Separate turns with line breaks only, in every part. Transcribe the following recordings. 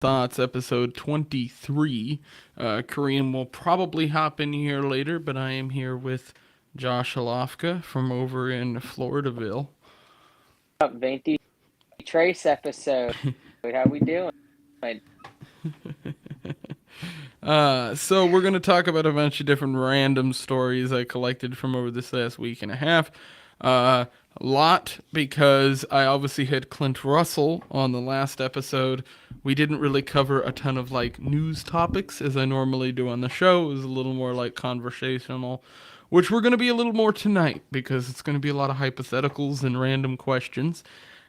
Thoughts, episode 23. Kareem will probably hop in here later, but I am here with Josh Alofka from over in Floridaville.
Up, Venti Trace episode. How we doing?
So we're going to talk about a bunch of different random stories I collected from over this last week and a half. A lot because I obviously had Clint Russell on the last episode. We didn't really cover a ton of news topics as I normally do on the show. It was a little more conversational, which we're going to be a little more tonight because it's going to be a lot of hypotheticals and random questions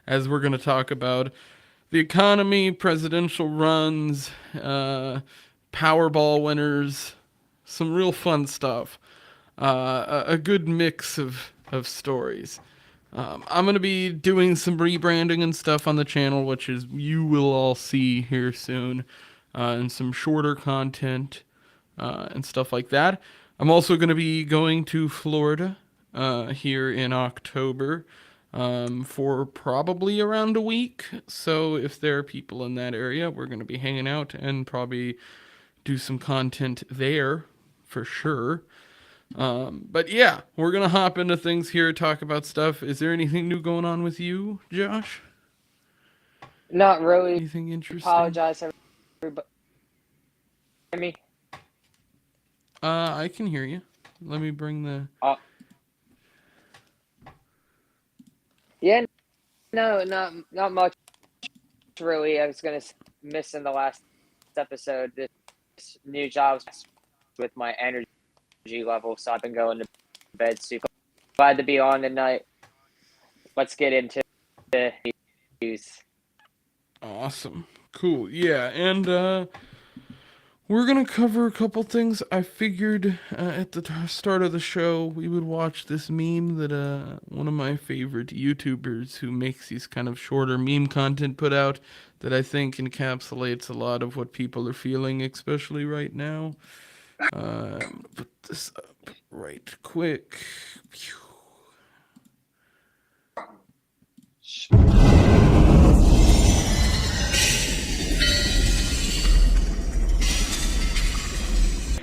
as we're going to talk about the economy, presidential runs, Powerball winners, some real fun stuff. A good mix of stories. I'm going to be doing some rebranding and stuff on the channel, which is you will all see here soon, and some shorter content and stuff like that. I'm also going to be going to Florida here in October for probably around a week. So if there are people in that area, we're going to be hanging out and probably do some content there for sure. But yeah, we're going to hop into things here, talk about stuff. Is there anything new going on with you, Josh?
Not really.
Anything interesting?
Apologize, everybody. Hear me?
I can hear you. Let me bring the...
Yeah, no, not much really. I was going to miss in the last episode this new job with my energy level, so I've been going to bed super. Glad to be on tonight. Let's get into the news.
Awesome. Cool. Yeah, and we're going to cover a couple things. I figured at the start of the show we would watch this meme that one of my favorite YouTubers who makes these kind of shorter meme content put out that I think encapsulates a lot of what people are feeling, especially right now. Put this up right quick.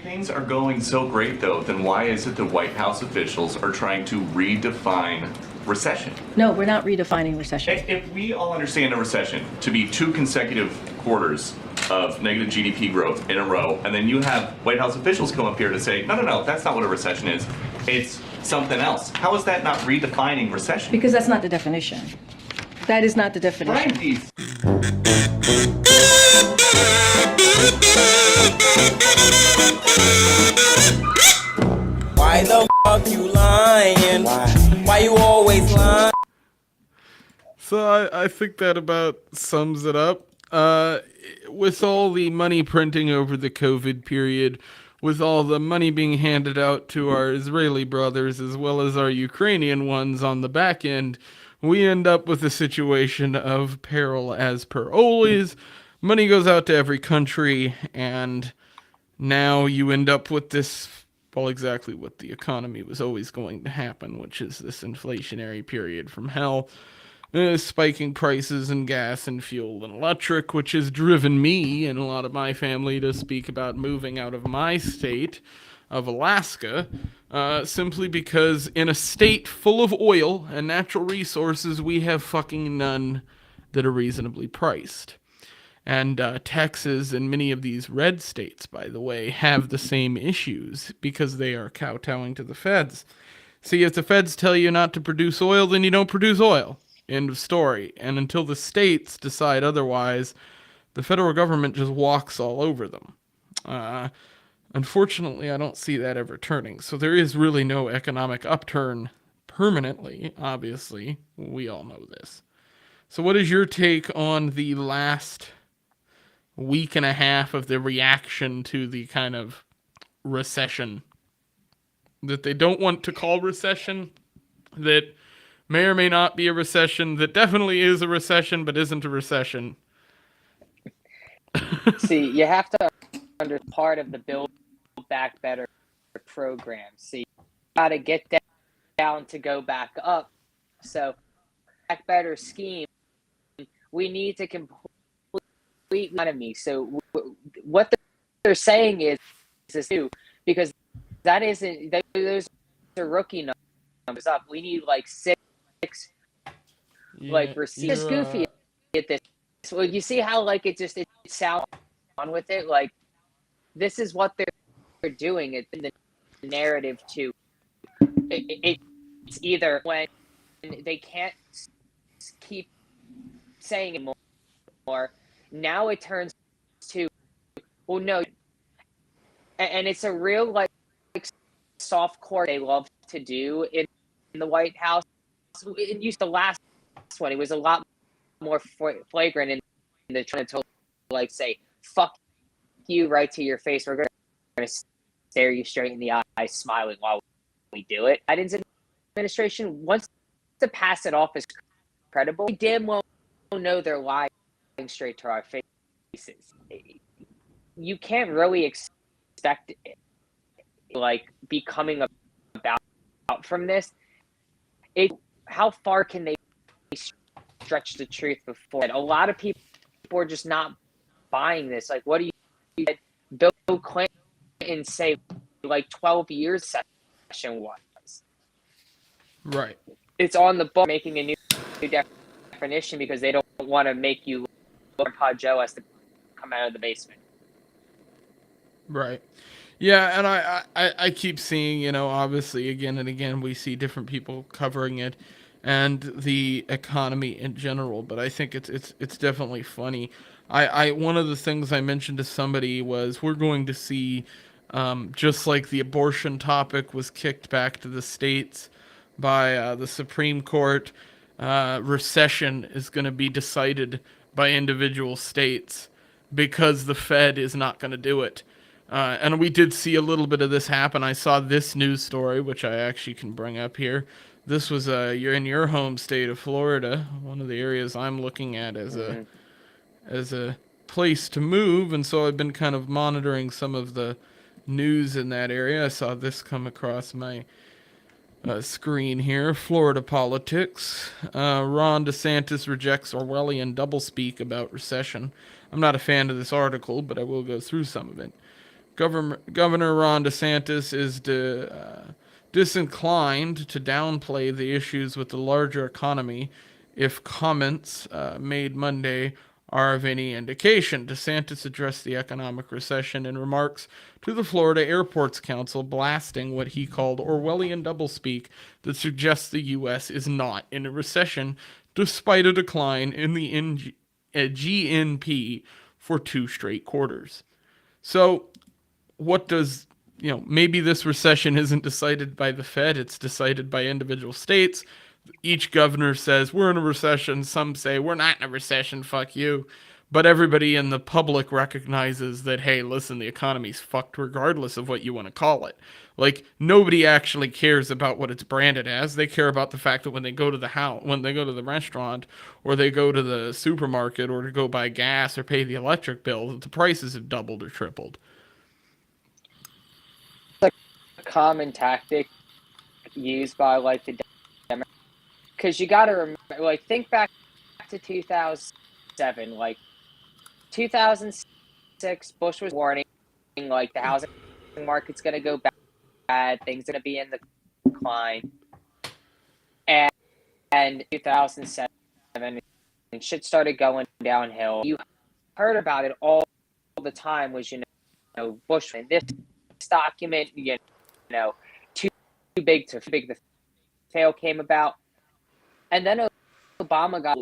Things are going so great, though, then why is it the White House officials are trying to redefine recession?
No, we're not redefining recession.
If we all understand a recession to be 2 consecutive quarters of negative GDP growth in a row, and then you have White House officials come up here to say, no, that's not what a recession is. It's something else. How is that not redefining recession?
Because that's not the definition. That is not the definition.
Right.
Why the fuck you lying? Why you always lying?
So I think that about sums it up. With all the money printing over the COVID period, with all the money being handed out to our Israeli brothers as well as our Ukrainian ones on the back end, we end up with a situation of peril as per always. Money goes out to every country, and now you end up with this, well, exactly what the economy was always going to happen, which is this inflationary period from hell. Spiking prices in gas and fuel and electric, which has driven me and a lot of my family to speak about moving out of my state of Alaska, simply because in a state full of oil and natural resources, we have fucking none that are reasonably priced. And Texas and many of these red states, by the way, have the same issues because they are kowtowing to the feds. See, if the feds tell you not to produce oil, then you don't produce oil. End of story. And until the states decide otherwise, the federal government just walks all over them. Unfortunately, I don't see that ever turning. So there is really no economic upturn permanently, obviously. We all know this. So what is your take on the last week and a half of the reaction to the kind of recession that they don't want to call recession, that may or may not be a recession, that definitely is a recession but isn't a recession?
See, you have to under part of the Build Back Better program. See, you got to get down to go back up. So, back better scheme, we need to completely economy. So what they're saying is this too, because that isn't those are rookie numbers up. We need like six, like receivers. Just goofy at this. So you see how like it sounds on with it. Like this is what they're doing. It's the narrative too. It's either when they can't keep saying it more. Now it turns to, well, no, and it's a real like soft core they love to do in the White House. It used the last one. It was a lot more flagrant in the trying to like say "fuck you" right to your face. We're gonna stare you straight in the eyes, smiling while we do it. Biden's administration wants to pass it off as credible. We damn well know they're lying straight to our faces. You can't really expect it, like becoming about from this. How far can they stretch the truth before? And a lot of people are just not buying this. Like, what do you Bill Clinton say like 12 years session was?
Right.
It's on the book making a new definition because they don't want to make you look like Joe has to come out of the basement.
Right. Yeah, and I keep seeing, obviously again and again we see different people covering it and the economy in general, but I think it's definitely funny. I one of the things I mentioned to somebody was we're going to see just like the abortion topic was kicked back to the states by the Supreme Court, recession is going to be decided by individual states because the Fed is not going to do it. And we did see a little bit of this happen. I saw this news story, which I actually can bring up here. This was you're in your home state of Florida, one of the areas I'm looking at as a place to move, and so I've been kind of monitoring some of the news in that area. I saw this come across my screen here. Florida politics. Ron DeSantis rejects Orwellian doublespeak about recession. I'm not a fan of this article, but I will go through some of it. Governor Ron DeSantis is disinclined to downplay the issues with the larger economy if comments made Monday are of any indication. DeSantis addressed the economic recession in remarks to the Florida Airports Council, blasting what he called Orwellian doublespeak that suggests the U.S. is not in a recession despite a decline in the GNP for 2 straight quarters. So what does, maybe this recession isn't decided by the Fed, it's decided by individual states. Each governor says, we're in a recession. Some say, we're not in a recession, fuck you. But everybody in the public recognizes that, hey, listen, the economy's fucked regardless of what you want to call it. Like, nobody actually cares about what it's branded as. They care about the fact that when they go to the house, when they go to the restaurant, or they go to the supermarket, or to go buy gas or pay the electric bill, that the prices have doubled or tripled.
Common tactic used by like the Democrats, because you got to remember, like, think back to 2007, like 2006, Bush was warning like the housing market's going to go bad, things are going to be in the decline, and 2007 and shit started going downhill. You heard about it all the time. Was Bush and this document, too big to fail came about, and then Obama got,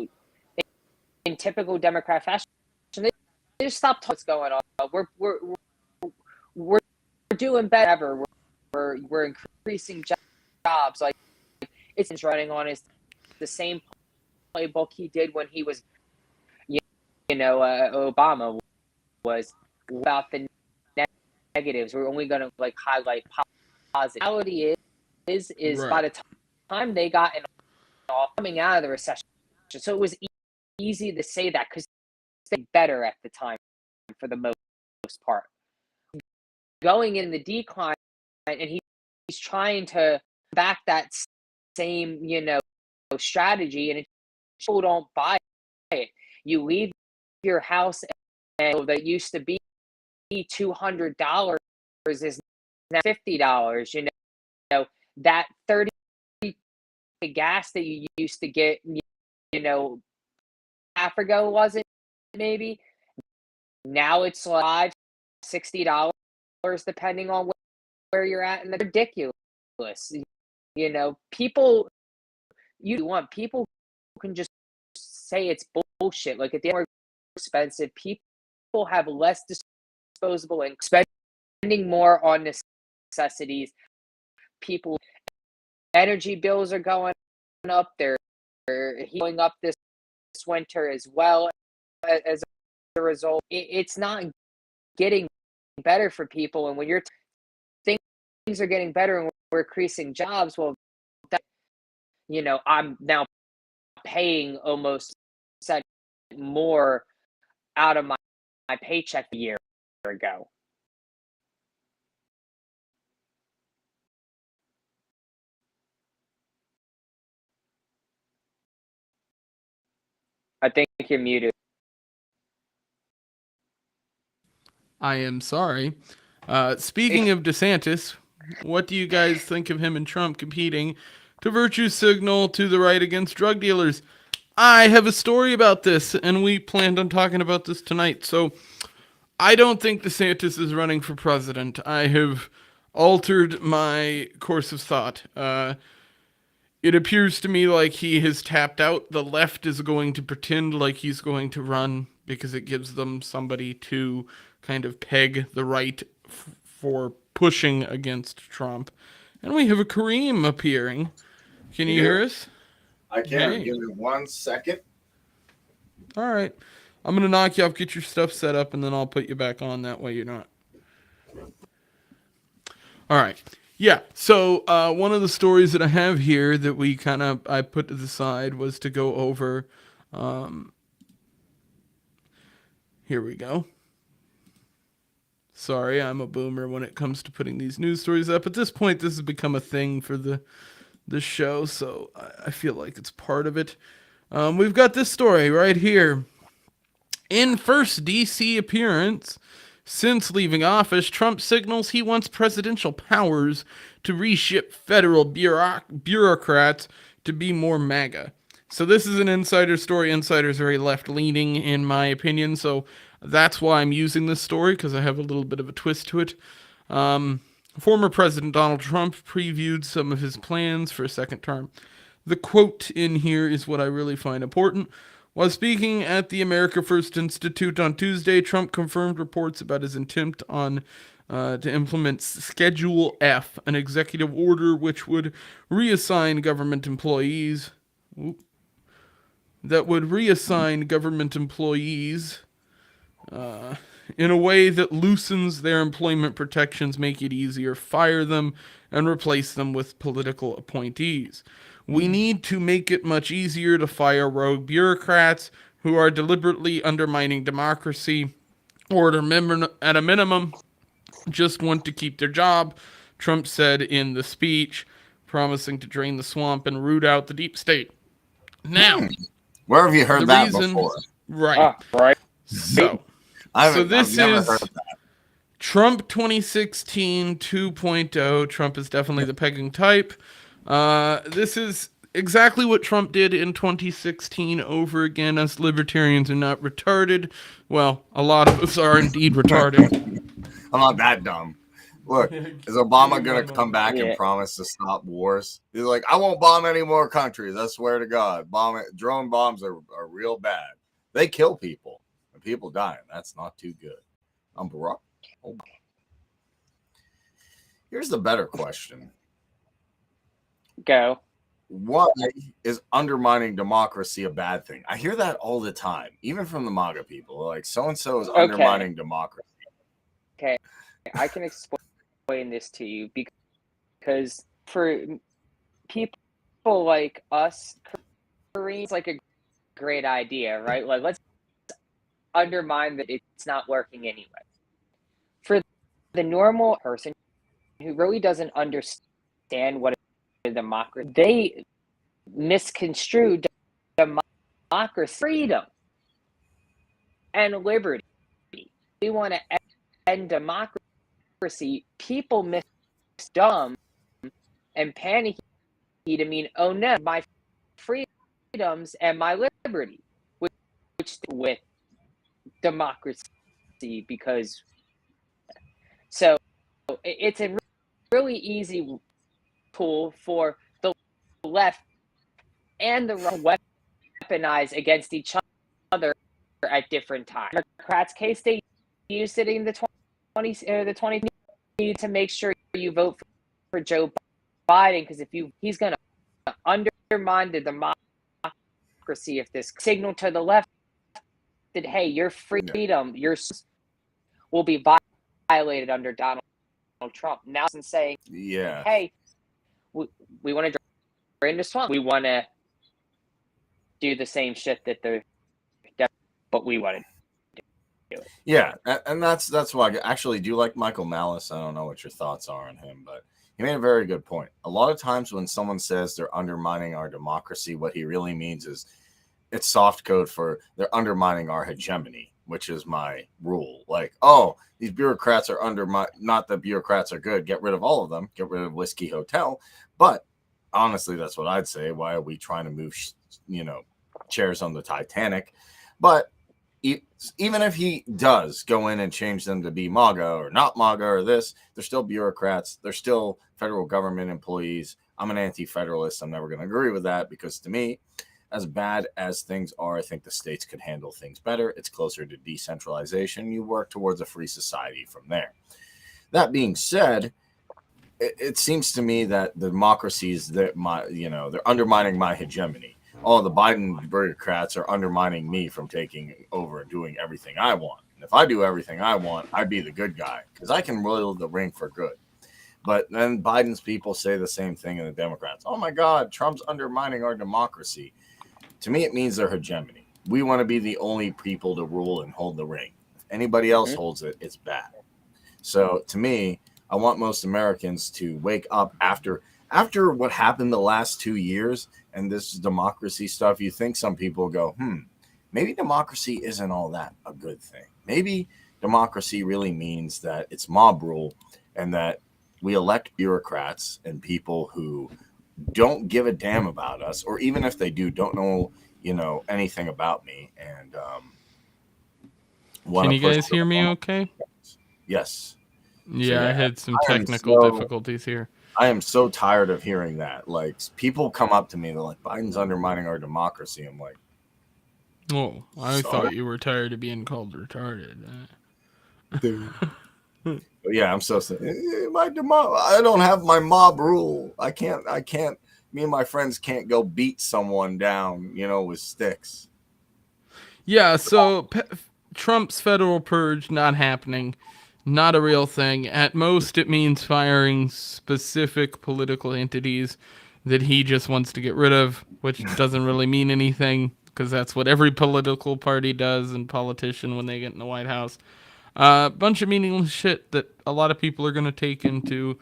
in typical Democrat fashion, they just stopped what's going on. We're doing better. We're increasing jobs. Like, it's running on is the same playbook he did when he was, Obama was about the negatives. We're only going to like highlight positive. Reality is right. By the time they got coming out of the recession, so it was easy to say that because they better at the time for the most part. Going in the decline, and he's trying to back that same strategy, and people don't buy it. You leave your house that used to be $200 is now $50. That 30 gas that you used to get, half ago, was it maybe? Now it's like $60, depending on where you're at, and that's ridiculous. People, people can just say it's bullshit. Like, at the end, more expensive. People have less disposable income, spending more on necessities. People, energy bills are going up. They're heating up this winter as well. As a result, it's not getting better for people. And when things are getting better and we're increasing jobs, well, I'm now paying almost more out of my paycheck a year ago. I think you're muted.
I am sorry. Speaking of DeSantis, what do you guys think of him and Trump competing to virtue signal to the right against drug dealers? I have a story about this, and we planned on talking about this tonight. So I don't think DeSantis is running for president. I have altered my course of thought. It appears to me like he has tapped out. The left is going to pretend like he's going to run because it gives them somebody to kind of peg the right for pushing against Trump. And we have a Kareem appearing. Can you hear us?
I can.
Hey.
Give me 1 second.
All right. I'm going to knock you off, get your stuff set up, and then I'll put you back on. That way you're not. All right. Yeah. So one of the stories that I have here that I put to the side was to go over. Here we go. Sorry, I'm a boomer when it comes to putting these news stories up. At this point, this has become a thing for the show, so I feel like it's part of it. We've got this story right here. In first D.C. appearance since leaving office, Trump signals he wants presidential powers to reshape federal bureaucrats to be more MAGA. So this is an insider story. Insider's very left-leaning, in my opinion, so that's why I'm using this story, because I have a little bit of a twist to it. Former President Donald Trump previewed some of his plans for a second term. The quote in here is what I really find important. While speaking at the America First Institute on Tuesday, Trump confirmed reports about his intent to implement Schedule F, an executive order which would reassign government employees. In a way that loosens their employment protections, make it easier, fire them, and replace them with political appointees. We need to make it much easier to fire rogue bureaucrats who are deliberately undermining democracy, or at a minimum, just want to keep their job, Trump said in the speech, promising to drain the swamp and root out the deep state. Now,
where have you heard that before?
Right.
Right.
So this is Trump 2016 2.0. Trump is definitely the pegging type. This is exactly what Trump did in 2016 over again. Us libertarians are not retarded. Well, a lot of us are indeed retarded.
I'm not that dumb. Look, is Obama going to come back and promise to stop wars? He's like, I won't bomb any more countries. I swear to God. Drone bombs are real bad. They kill people. And people die. That's not too good. I'm Barack Obama. Here's the better question.
Go.
Why is undermining democracy a bad thing? I hear that all the time, even from the MAGA people. Like, so-and-so is undermining democracy.
Okay. I can explain this to you because for people like us, Korean's like a great idea, right? Like, let's undermine that it's not working anyway. For the normal person who really doesn't understand what a democracy, they misconstrue democracy, freedom, and liberty. want to end democracy, people miss dumb and panicky to mean, oh no, my freedoms and my liberty, which with democracy, because so it's a really easy tool for the left and the right to weaponize against each other at different times. In the Democrats' case, they used it in the 20 to make sure you vote for Joe Biden, because he's going to undermine the democracy if this signal to the left that, hey, your freedom, will be violated under Donald Trump. Now it's saying, hey, we want to drain the swamp. We want to do the same shit that but we want to do it.
Yeah, and that's why I actually do like Michael Malice. I don't know what your thoughts are on him, but he made a very good point. A lot of times when someone says they're undermining our democracy, what he really means is it's soft code for they're undermining our hegemony, which is my rule. Like, oh, these bureaucrats are not that bureaucrats are good. Get rid of all of them. Get rid of Whiskey Hotel. But honestly, that's what I'd say. Why are we trying to move, chairs on the Titanic? But even if he does go in and change them to be MAGA or not MAGA or this, they're still bureaucrats. They're still federal government employees. I'm an anti-federalist. I'm never going to agree with that because to me, as bad as things are, I think the states could handle things better. It's closer to decentralization. You work towards a free society from there. That being said, it seems to me that the democracies they're undermining my hegemony. Oh, the Biden bureaucrats are undermining me from taking over and doing everything I want. And if I do everything I want, I'd be the good guy because I can rule the ring for good. But then Biden's people say the same thing in the Democrats. Oh my God, Trump's undermining our democracy. To me, it means their hegemony. We want to be the only people to rule and hold the ring. If anybody else holds it, it's bad. So to me, I want most Americans to wake up after what happened the last 2 years and this democracy stuff. You think some people go, maybe democracy isn't all that a good thing. Maybe democracy really means that it's mob rule and that we elect bureaucrats and people who don't give a damn about us, or even if they do, don't know, anything about me. And
can you guys hear me okay?
Yes.
Yeah, I had some technical difficulties here.
I am so tired of hearing that. Like, people come up to me, they're like, Biden's undermining our democracy. I'm like,
oh, I thought you were tired of being called retarded.
But yeah, I'm so sad. I don't have my mob rule. I can't, me and my friends can't go beat someone down, with sticks.
Yeah, so Trump's federal purge not happening. Not a real thing. At most, it means firing specific political entities that he just wants to get rid of, which doesn't really mean anything because that's what every political party does and politician when they get in the White House. A bunch of meaningless shit that a lot of people are going to take into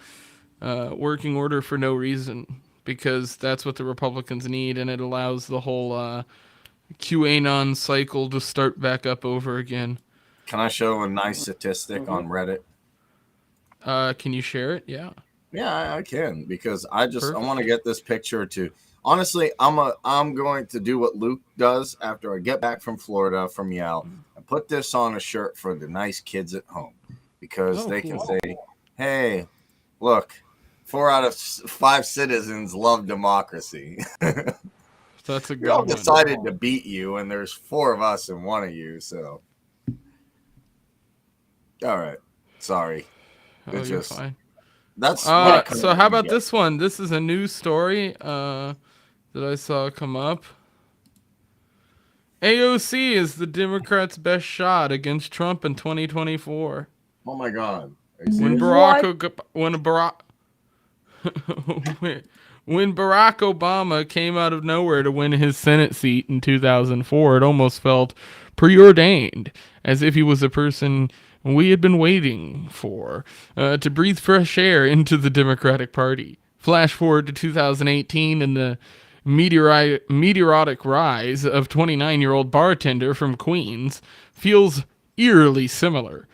working order for no reason because that's what the Republicans need, and it allows the whole QAnon cycle to start back up over again.
Can I show a nice statistic on Reddit?
Can you share it? Yeah.
Yeah, I can because I want to get this picture to. Honestly, I'm going to do what Luke does after I get back from Florida from Yale and put this on a shirt for the nice kids at home because they can say, "Hey, look, 4 out of 5 citizens love democracy."
That's a good
We all
one.
decided to beat you, and there's 4 of us and 1 of you, so. All right. Sorry.
Oh, you're fine.
That's
so how about this one? This is a news story that I saw come up. AOC is the Democrats' best shot against Trump in 2024.
Oh my God.
When Barack Obama came out of nowhere to win his Senate seat in 2004, it almost felt preordained, as if he was a person we had been waiting for to breathe fresh air into the Democratic Party. Flash forward to 2018 and the meteoric rise of 29-year-old bartender from Queens feels eerily similar.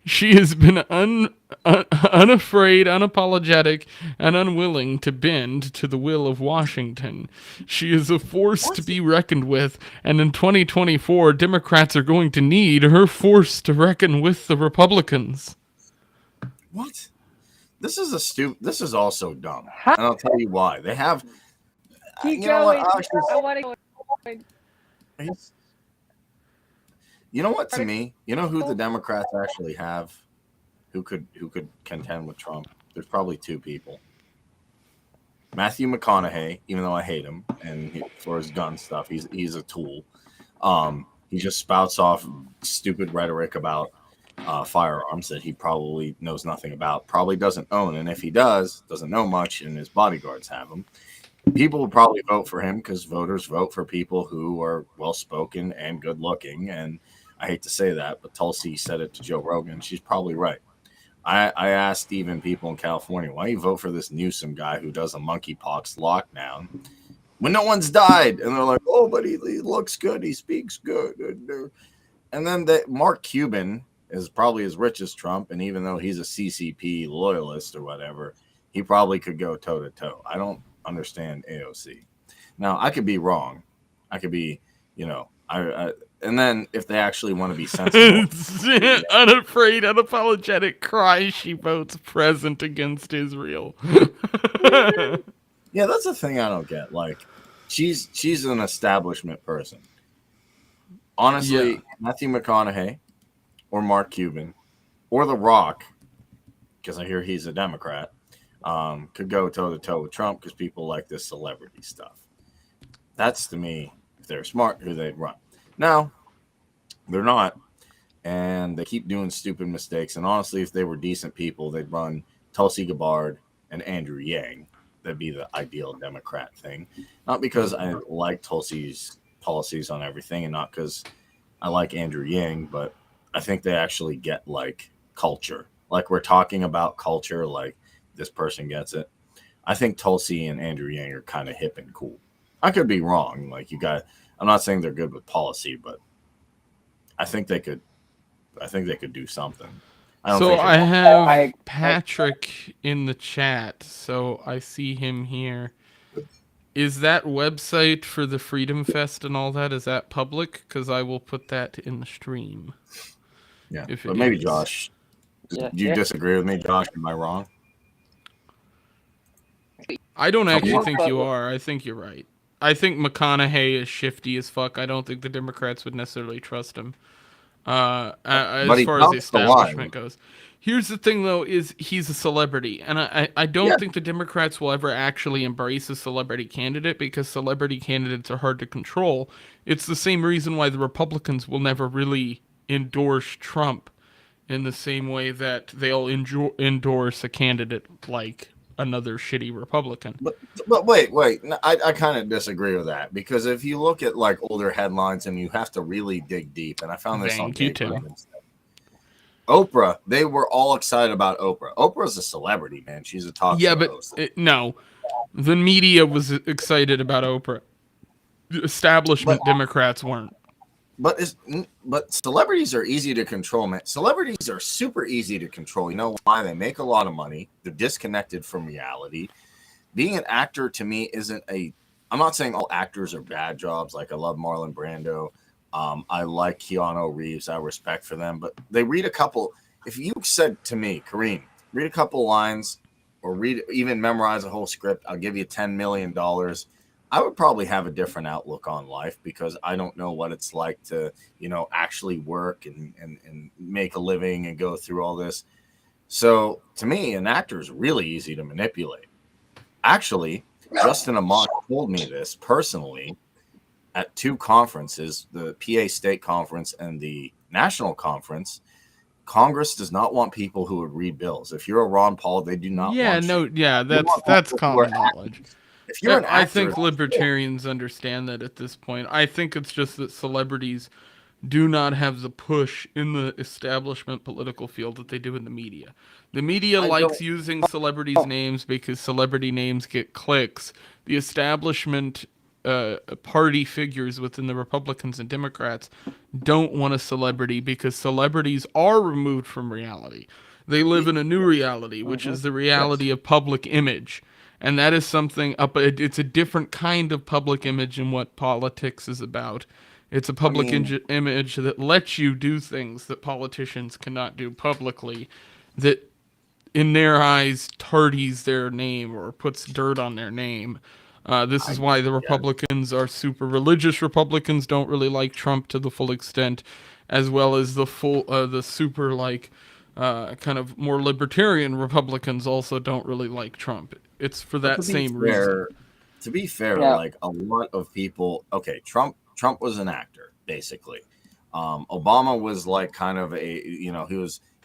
She has been unafraid, unapologetic, and unwilling to bend to the will of Washington. She is a force to be reckoned with, and in 2024, Democrats are going to need her force to reckon with the Republicans.
What? This is This is also dumb, and I'll tell you why. They have.
Keep
you know what?
going.
Actually,
I want to go.
you know what? To me, you know who the Democrats actually have, who could contend with Trump. There's probably two people. Matthew McConaughey, even though I hate him and for his gun stuff, he's a tool. He just spouts off stupid rhetoric about firearms that he probably knows nothing about, probably doesn't own, and if he doesn't know much, and his bodyguards have him. People will probably vote for him because voters vote for people who are well-spoken and good-looking, and I hate to say that, but Tulsi said it to Joe Rogan. She's probably right. I asked even people in California, why do you vote for this Newsom guy who does a monkeypox lockdown when no one's died? And they're like, oh, but he looks good. He speaks good. And then Mark Cuban is probably as rich as Trump, and even though he's a CCP loyalist or whatever, he probably could go toe-to-toe. I don't understand AOC. Now, I could be wrong. I could be, and then if they actually want to be sensible.
Unafraid, unapologetic cry, she votes present against Israel.
Yeah, that's the thing I don't get. Like, she's an establishment person. Honestly,
Yeah.
Matthew McConaughey or Mark Cuban or The Rock, because I hear he's a Democrat, could go toe-to-toe with Trump because people like this celebrity stuff. That's, to me, if they're smart, who they'd run. Now, they're not, and they keep doing stupid mistakes. And honestly, if they were decent people, they'd run Tulsi Gabbard and Andrew Yang. That'd be the ideal Democrat thing. Not because I like Tulsi's policies on everything, and not because I like Andrew Yang, but I think they actually get, like, culture. Like, we're talking about culture, like, this person gets it. I think Tulsi and Andrew Yang are kind of hip and cool. I could be wrong. Like, I'm not saying they're good with policy, but I think they could do something.
I have Patrick in the chat, so I see him here. Is that website for the Freedom Fest and all that, is that public? Because I will put that in the stream.
Yeah, but maybe is. Josh. Do you disagree with me, Josh? Am I wrong?
I don't actually think you are. I think you're right. I think McConaughey is shifty as fuck. I don't think the Democrats would necessarily trust him. As far as the establishment goes. Here's the thing, though, is he's a celebrity. And I don't think the Democrats will ever actually embrace a celebrity candidate because celebrity candidates are hard to control. It's the same reason why the Republicans will never really endorse Trump in the same way that they'll endorse a candidate like another shitty Republican.
But wait. No, I kind of disagree with that because if you look at like older headlines and you have to really dig deep, and I found this on Oprah, they were all excited about Oprah. Oprah's a celebrity, man. She's a talk show host.
No. The media was excited about Oprah. The establishment Democrats weren't.
But celebrities are easy to control, man. Celebrities are super easy to control. You know why? They make a lot of money. They're disconnected from reality. Being an actor, to me, I'm not saying all actors are bad jobs. Like, I love Marlon Brando. I like Keanu Reeves. I have respect for them. But they read a couple. If you said to me, Kareem, read a couple lines or even memorize a whole script, I'll give you $10 million. I would probably have a different outlook on life because I don't know what it's like to, actually work and make a living and go through all this. So to me, an actor is really easy to manipulate. Actually, Justin Amott told me this personally at two conferences, the PA State Conference and the National Conference. Congress does not want people who would read bills. If you're a Ron Paul, they do not want you.
That's common knowledge.
If you're an actor,
I think libertarians understand that at this point. I think it's just that celebrities do not have the push in the establishment political field that they do in the media. The media likes using celebrities' names because celebrity names get clicks. The establishment party figures within the Republicans and Democrats don't want a celebrity because celebrities are removed from reality. They live in a new reality, which is the reality of public image. And that is something it's a different kind of public image than what politics is about. It's a public image that lets you do things that politicians cannot do publicly, that in their eyes tardies their name or puts dirt on their name. This is why the Republicans are super religious. Republicans don't really like Trump to the full extent, as well as the super kind of more libertarian Republicans also don't really like Trump. It's for that same reason.
To be fair,
Yeah.
like a lot of people, okay, Trump was an actor, basically. Obama was like kind of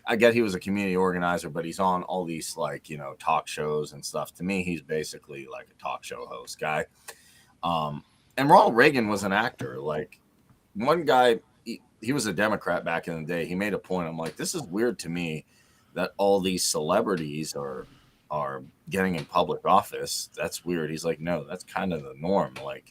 I get he was a community organizer, but he's on all these talk shows and stuff. To me, he's basically like a talk show host guy. And Ronald Reagan was an actor. Like one guy, he was a Democrat back in the day. He made a point. I'm like, this is weird to me that all these celebrities are getting in public office. That's weird. He's like, no, that's kind of the norm. Like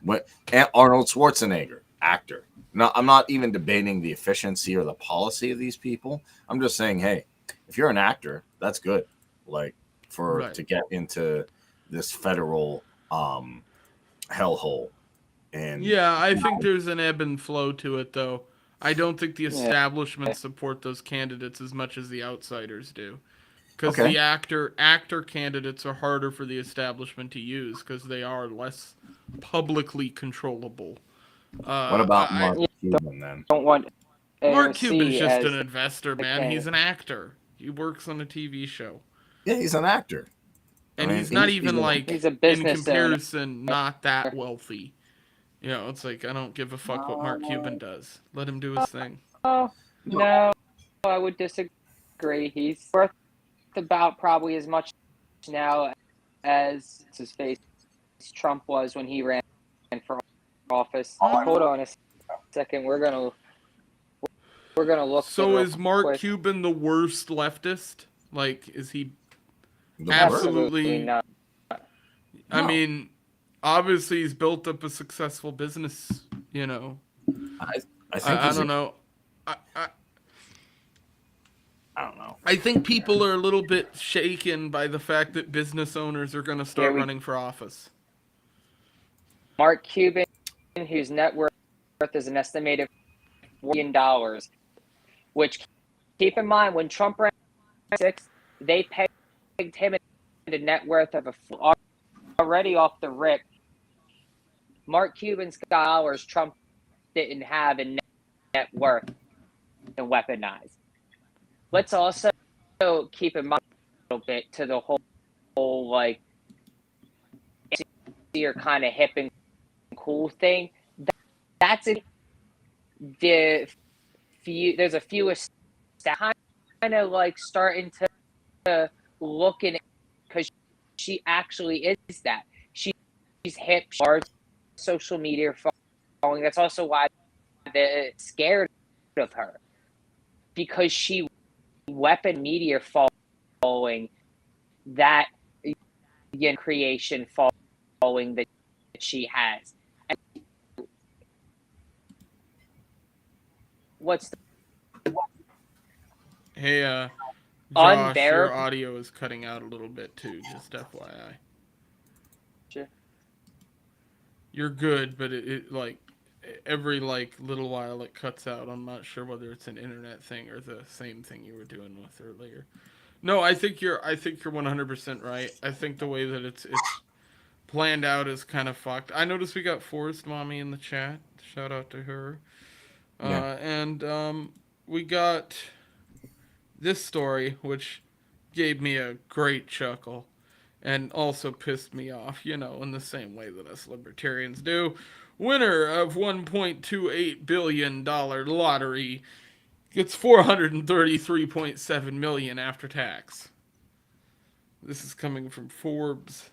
what Arnold Schwarzenegger, actor. No, I'm not even debating the efficiency or the policy of these people. I'm just saying, hey, if you're an actor, that's good. Like to get into this federal hellhole. And
yeah, I think there's an ebb and flow to it, though. I don't think the establishment support those candidates as much as the outsiders do. Because the actor candidates are harder for the establishment to use because they are less publicly controllable.
What about Mark Cuban then?
Don't want
Mark
AOC
Cuban's just
as
an investor, man.
candidate.
He's an actor. He works on a TV show.
Yeah, he's an actor.
And he's not even
he's a
in
business
comparison, not that wealthy. You know, it's like, I don't give a fuck what Mark Cuban does. Let him do his thing.
Oh, no, I would disagree. He's worth about probably as much now as his face Trump was when he ran for office. Hold on a second. We're gonna look.
So is Mark
quick.
Cuban the worst leftist? Like, is he
The
absolutely?
not.
I
No.
mean, obviously he's built up a successful business. You know,
I think
I don't know.
I don't know.
I think people are a little bit shaken by the fact that business owners are going to start running for office.
Mark Cuban, whose net worth is an estimated $4 billion, which, keep in mind, when Trump ran they pegged him at a net worth of already off the rip. Mark Cuban's got dollars Trump didn't have in net worth and weaponized. Let's also keep in mind a little bit to the whole like you're kind of hip and cool thing. That's it. There's a few that kind of like starting to look in it because she actually is that. She's hip, she's social media following. That's also why they're scared of her, because she weapon media following that creation following that she has. And what's
Hey, Josh, your
unbearable?
audio is cutting out a little bit too, just FYI.
Sure.
You're good, but it like every little while it cuts out. I'm not sure whether it's an internet thing or the same thing you were doing with earlier. No, I think you're 100% right. I think the way that it's planned out is kind of fucked. I noticed we got Forest Mommy in the chat. Shout out to her. And we got this story, which gave me a great chuckle and also pissed me off, in the same way that us libertarians do. Winner of $1.28 billion lottery gets $433.7 million after tax. This is coming from Forbes.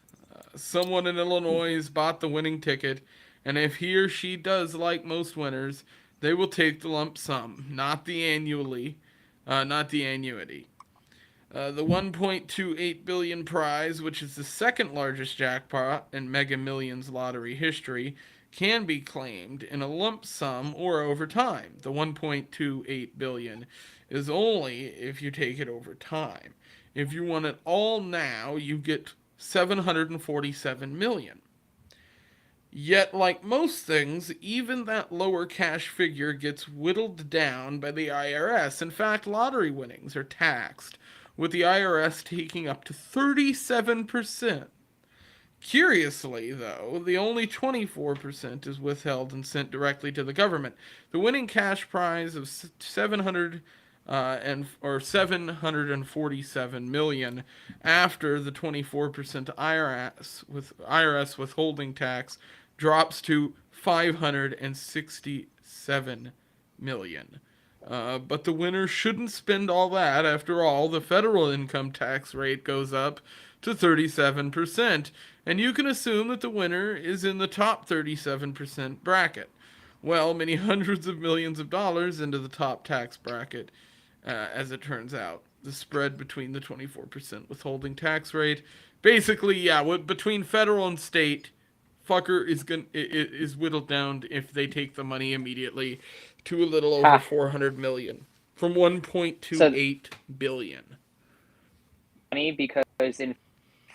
Someone in Illinois bought the winning ticket, and if he or she does like most winners, they will take the lump sum, not the annuity. The 1.28 billion prize, which is the second largest jackpot in Mega Millions lottery history, can be claimed in a lump sum or over time. The 1.28 billion is only if you take it over time. If you want it all now, you get 747 million. Yet, like most things, even that lower cash figure gets whittled down by the IRS. In fact, lottery winnings are taxed, with the IRS taking up to 37%. Curiously, though, the only 24% is withheld and sent directly to the government. The winning cash prize of 747 million after the 24% IRS withholding tax drops to 567 million. But the winner shouldn't spend all that. After all, the federal income tax rate goes up to 37%, and you can assume that the winner is in the top 37% bracket. Well, many hundreds of millions of dollars into the top tax bracket, as it turns out. The spread between the 24% withholding tax rate, basically, between federal and state, fucker is whittled down if they take the money immediately to a little over 400 million from 1.28 billion.
Funny because in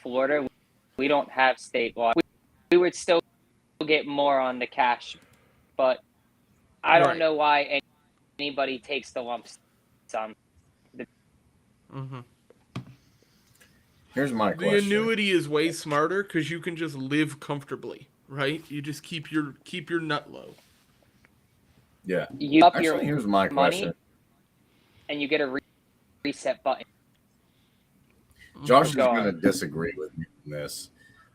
Florida we don't have state law. We would still get more on the cash, but I don't know why anybody takes the lump sum.
Here's my question.
The annuity is way smarter because you can just live comfortably, right? You just keep your nut low.
Yeah.
You up
Actually, here's my question.
And you get a reset button.
Josh is going to disagree with me on this.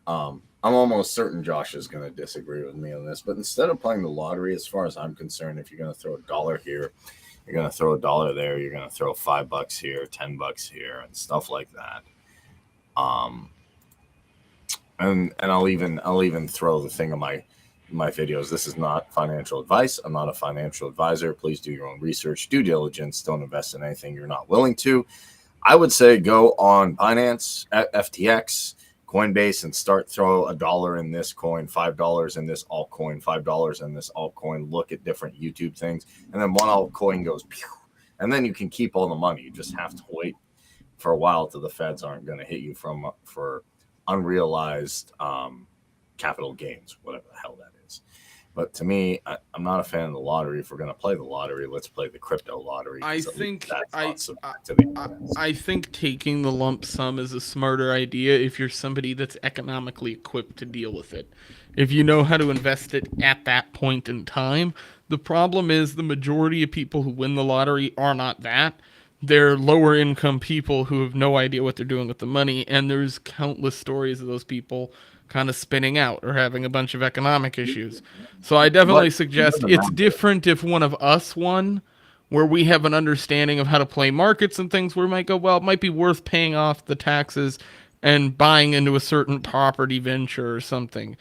I'm almost certain Josh is going to disagree with me on this. But instead of playing the lottery, as far as I'm concerned, if you're going to throw $1 here, you're going to throw $1 there, you're going to throw $5 here, $10 here, and stuff like that. And I'll even throw the thing on my videos. This is not financial advice. I'm not a financial advisor. Please do your own research, due diligence. Don't invest in anything you're not willing to. I would say go on Binance, FTX, Coinbase, and start throw $1 in this coin, $5 in this altcoin, $5 in this altcoin. Look at different YouTube things, and then one altcoin goes, pew, and then you can keep all the money. You just have to wait for a while till the feds aren't going to hit you for unrealized capital gains, whatever the hell that is. But to me, I'm not a fan of the lottery. If we're going to play the lottery, let's play the crypto lottery.
I think taking the lump sum is a smarter idea if you're somebody that's economically equipped to deal with it. If you know how to invest it at that point in time. The problem is the majority of people who win the lottery are not that. They're lower income people who have no idea what they're doing with the money, and there's countless stories of those people kind of spinning out or having a bunch of economic issues. So I definitely suggest it's different if one of us won, where we have an understanding of how to play markets and things, where we might go, well, it might be worth paying off the taxes and buying into a certain property venture or something.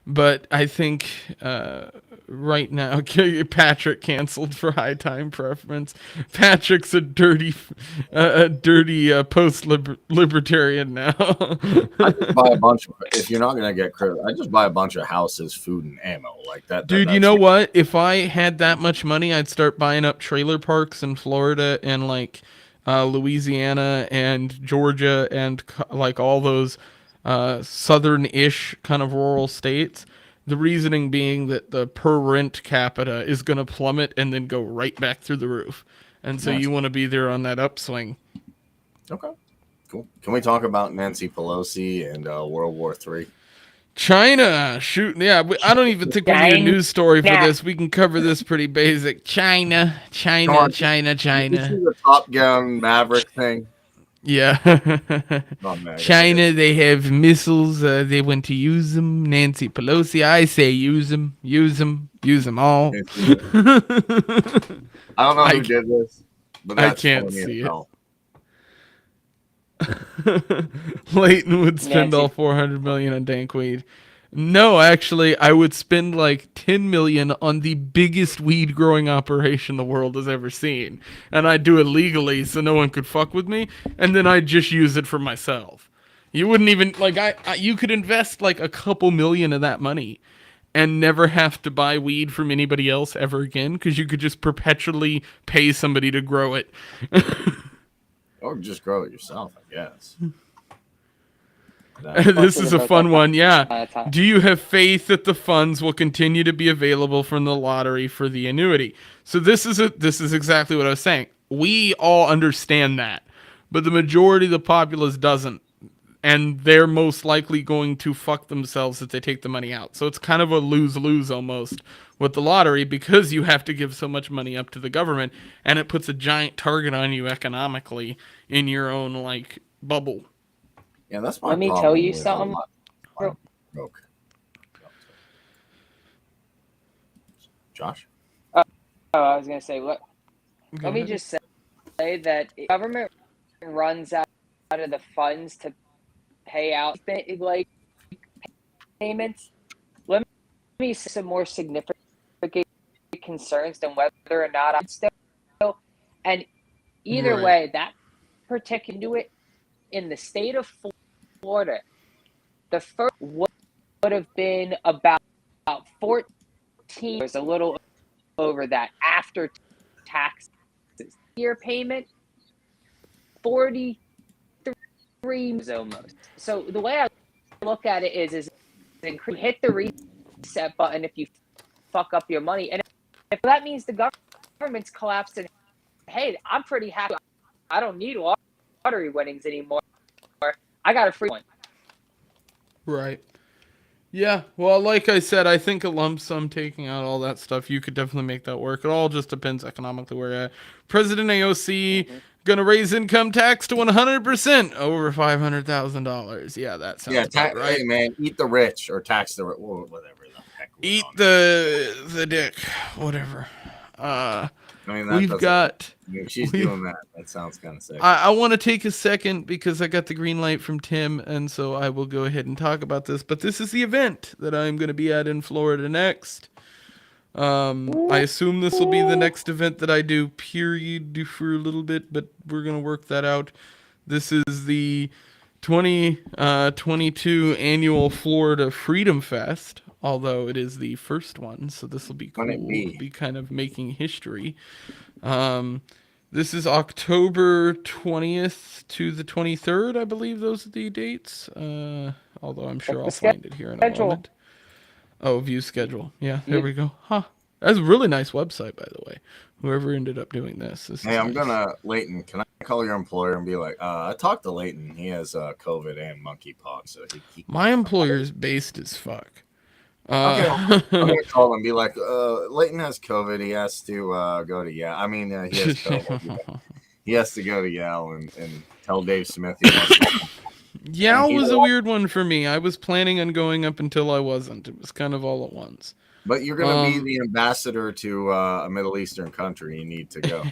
But I think right now, Patrick canceled for high time preference. Patrick's a dirty post-libertarian now.
I just buy a bunch of, if you're not going to get credit, I just buy a bunch of houses, food, and ammo like that.
Dude, you know what? If I had that much money, I'd start buying up trailer parks in Florida and like Louisiana and Georgia and like all those southern-ish kind of rural states. The reasoning being that the per rent capita is going to plummet and then go right back through the roof. And so you want to be there on that upswing.
Okay, cool. Can we talk about Nancy Pelosi and World War III?
China shooting. Yeah, I don't even think we need a news story for this. We can cover this pretty basic. China.
Did you see the Top Gun Maverick thing?
Yeah. China, they have missiles. They want to use them. Nancy Pelosi, I say use them all.
I don't know who did this, but that's
I can't see it. Leighton would spend all $400 million on dank weed. No, actually, I would spend like 10 million on the biggest weed growing operation the world has ever seen, and I'd do it legally so no one could fuck with me, and then I'd just use it for myself. You wouldn't even like you could invest like a couple million of that money and never have to buy weed from anybody else ever again because you could just perpetually pay somebody to grow it.
Or just grow it yourself, I guess.
This is a fun one, yeah. Do you have faith that the funds will continue to be available from the lottery for the annuity? So this is exactly what I was saying. We all understand that, but the majority of the populace doesn't, and they're most likely going to fuck themselves if they take the money out. So it's kind of a lose-lose almost with the lottery because you have to give so much money up to the government, and it puts a giant target on you economically in your own like bubble.
Yeah, that's my
Let me
problem
tell you
with
something.
broke. Josh?
Oh, I was gonna say, let
Go
me
ahead.
just say that if government runs out of the funds to pay out like payments. Let me say some more significant concerns than whether or not I'm still. And either
Right.
way, that particular do it in the state of Florida, the first would have been about 14 years, a little over that after taxes. Year payment, 43 almost. So the way I look at it is hit the reset button if you fuck up your money, and if that means the government's collapsed, and hey, I'm pretty happy. I don't need lottery winnings anymore. I got a free one.
Right. Yeah, well, like I said, I think a lump sum taking out all that stuff, you could definitely make that work. It all just depends economically where you're at. President AOC gonna raise income tax to 100% over $500,000. Yeah, that sounds about right.
Hey, man, eat the rich or tax the rich, whatever the heck.
Eat the dick, whatever.
I mean,
We've got.
If she's doing that, that sounds kind of sick.
I want to take a second because I got the green light from Tim, and so I will go ahead and talk about this. But this is the event that I'm going to be at in Florida next. I assume this will be the next event that I do, period, for a little bit, but we're going to work that out. This is the 2022 annual Florida Freedom Fest, although it is the first one, so this will be cool. It'll be kind of making history. This is October 20th to the 23rd, I believe those are the dates. Although I'm sure I'll find it here in a moment. Oh, view schedule. Yeah, there we go. Huh. That's a really nice website, by the way. Whoever ended up doing this.
Hey, I'm gonna Leighton. Can I call your employer and be like, I talked to Leighton. He has COVID and monkeypox, so he
my employer's based as fuck.
I'm gonna call him and be like, Leighton has COVID. He has to go to Yale. I mean, he has COVID. He has to go to Yale and tell Dave Smith he wants to.
Yale was a weird one for me. I was planning on going up until I wasn't. It was kind of all at once.
But you're going to be the ambassador to a Middle Eastern country. You need to go.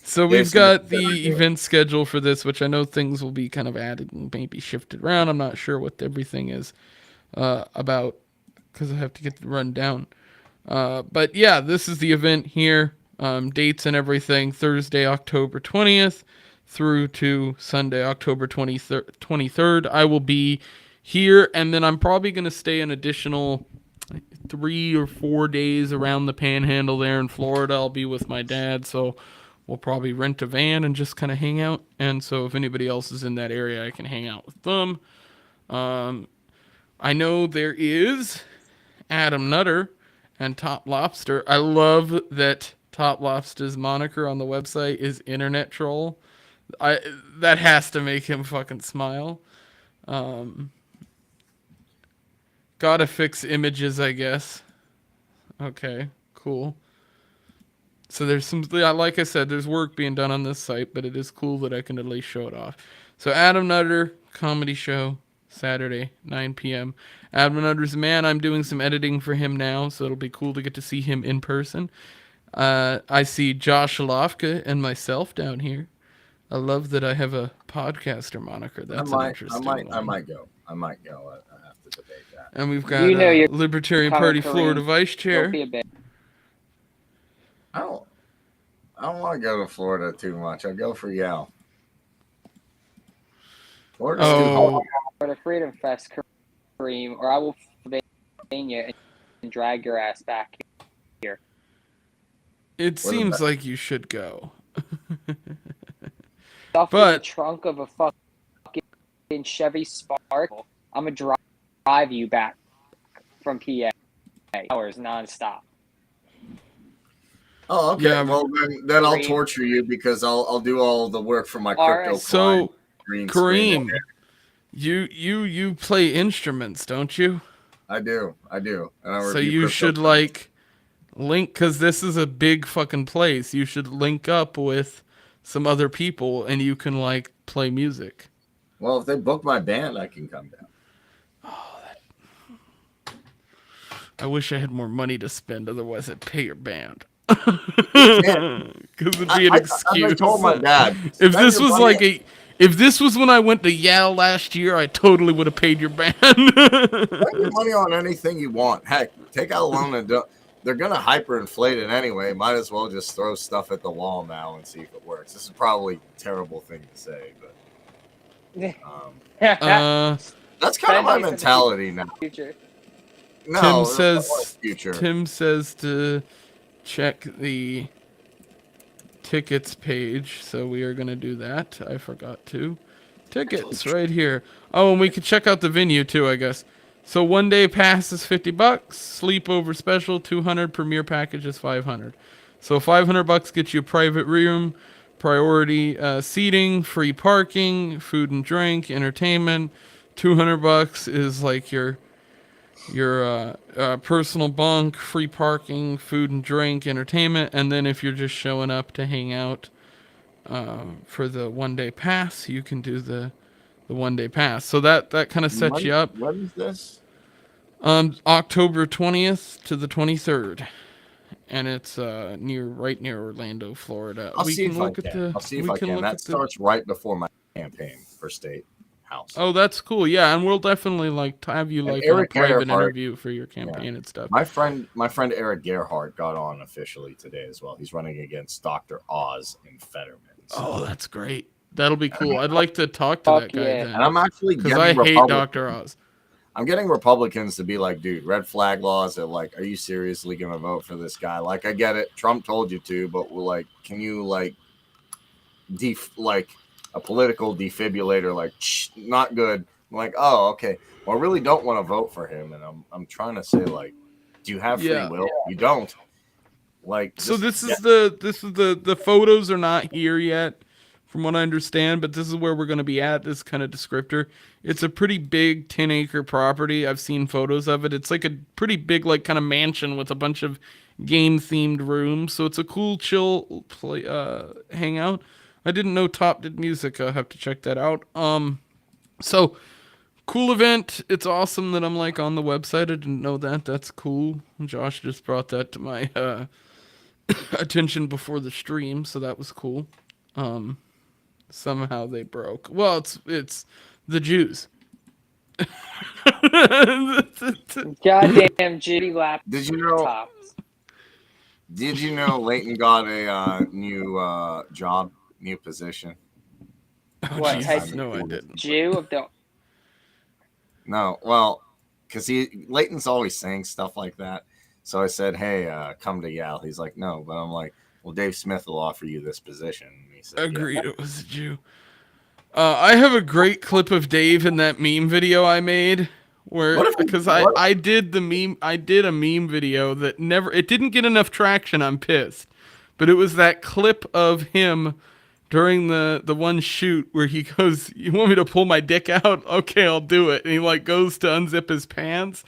So we've got the event schedule for this, which I know things will be kind of added and maybe shifted around. I'm not sure what everything is about because I have to get the rundown. But yeah, this is the event here. Dates and everything. Thursday, October 20th through to Sunday, October 23rd. I will be here, and then I'm probably going to stay an additional 3 or 4 days around the Panhandle there in Florida. I'll be with my dad, so we'll probably rent a van and just kind of hang out. And so if anybody else is in that area, I can hang out with them. I know there is Adam Nutter and Top Lobster. I love that Top Lobster's moniker on the website is Internet Troll. That has to make him fucking smile. Gotta fix images, I guess. Okay, cool. So there's some, like I said, there's work being done on this site, but it is cool that I can at least show it off. So Adam Nutter, comedy show, Saturday, 9 p.m. Adam Nutter's a man. I'm doing some editing for him now, so it'll be cool to get to see him in person. I see Josh Lofka and myself down here. I love that I have a podcaster moniker. That's an interesting one.
I might go. I have to debate that.
And we've got
You know you're
Libertarian
coming,
Party
Kareem.
Florida Vice
Don't
Chair.
be a bitch.
I don't want to go to Florida too much. I'll go for Yale. Florida's too hot.
For the Freedom Fest, Kareem, or I will ban you and drag your ass back here.
It seems like you should go.
Stuff in the
But
trunk of a fucking Chevy Spark. I'm gonna drive you back from PA hours nonstop.
Oh, okay.
Yeah,
well, then I'll torture you because I'll do all the work for my crypto.
right.
so
green
Kareem,
screen.
you play instruments, don't you?
I do. And I
So
review
you should
cryptocurrency.
like link, because this is a big fucking place. You should link up with some other people and you can like play music.
Well, if they book my band, I can come down.
I wish I had more money to spend, otherwise I'd pay your band. Because it'd be an excuse.
I told my dad.
If this was like if this was when I went to Yale last year, I totally would have paid your band.
Spend your money on anything you want. Heck, take out a loan and they're gonna hyperinflate it anyway. Might as well just throw stuff at the wall now and see if it works. This is probably a terrible thing to say, but that's kind of my mentality now.
Future.
No,
Tim says to check the tickets page, so we are going to do that. I forgot to. Tickets right here. Oh, and we could check out the venue too, I guess. So 1 day pass is $50, sleepover special 200, premier package is 500. So $500 gets you a private room, priority seating, free parking, food and drink, entertainment. $200 is like your personal bunk, free parking, food and drink, entertainment, and then if you're just showing up to hang out for the 1 day pass, you can do the 1 day pass. So that kind of sets you up.
What is this?
October 20th to the 23rd, and it's right near Orlando, Florida.
I'll see if I can. That starts right before my campaign for state house.
Oh, that's cool. Yeah, and we'll definitely like have you like a private interview for your campaign and stuff.
My friend Eric Gerhardt got on officially today as well. He's running against Dr. Oz in Fetterman. So.
Oh, that's great. That'll be cool. I'd like to talk to that guy then.
And I'm actually
because I hate Dr. Oz.
I'm getting Republicans to be like, dude, red flag laws. Are like, are you seriously gonna vote for this guy? Like, I get it. Trump told you to, but we're like, can you like, a political defibrillator, like, not good. I'm like, oh, okay. Well, I really don't want to vote for him, and I'm trying to say, like, do you have free will? You don't. Like,
so this is the photos are not here yet, from what I understand, but this is where we're going to be at. This kind of descriptor. It's a pretty big 10-acre property. I've seen photos of it. It's like a pretty big, like, kind of mansion with a bunch of game-themed rooms. So it's a cool, chill hangout. I didn't know Top did music. I'll have to check that out. So cool event. It's awesome that I'm like on the website. I didn't know that. That's cool. Josh just brought that to my attention before the stream, so that was cool. Somehow they broke. Well, it's the Jews.
Goddamn Judy lap.
Did you know Leighton got a new job? New position.
What type?
No, I didn't.
Jew of the.
No, well, because Leighton's always saying stuff like that. So I said, "Hey, come to Yale." He's like, "No," but I'm like, "Well, Dave Smith will offer you this position." And he said,
Agreed. Yeah. It was a Jew. I have a great clip of Dave in that meme video I made. Because I did a meme video that it didn't get enough traction. I'm pissed, but it was that clip of him during the one shoot where he goes, "You want me to pull my dick out? Okay, I'll do it." And he like goes to unzip his pants,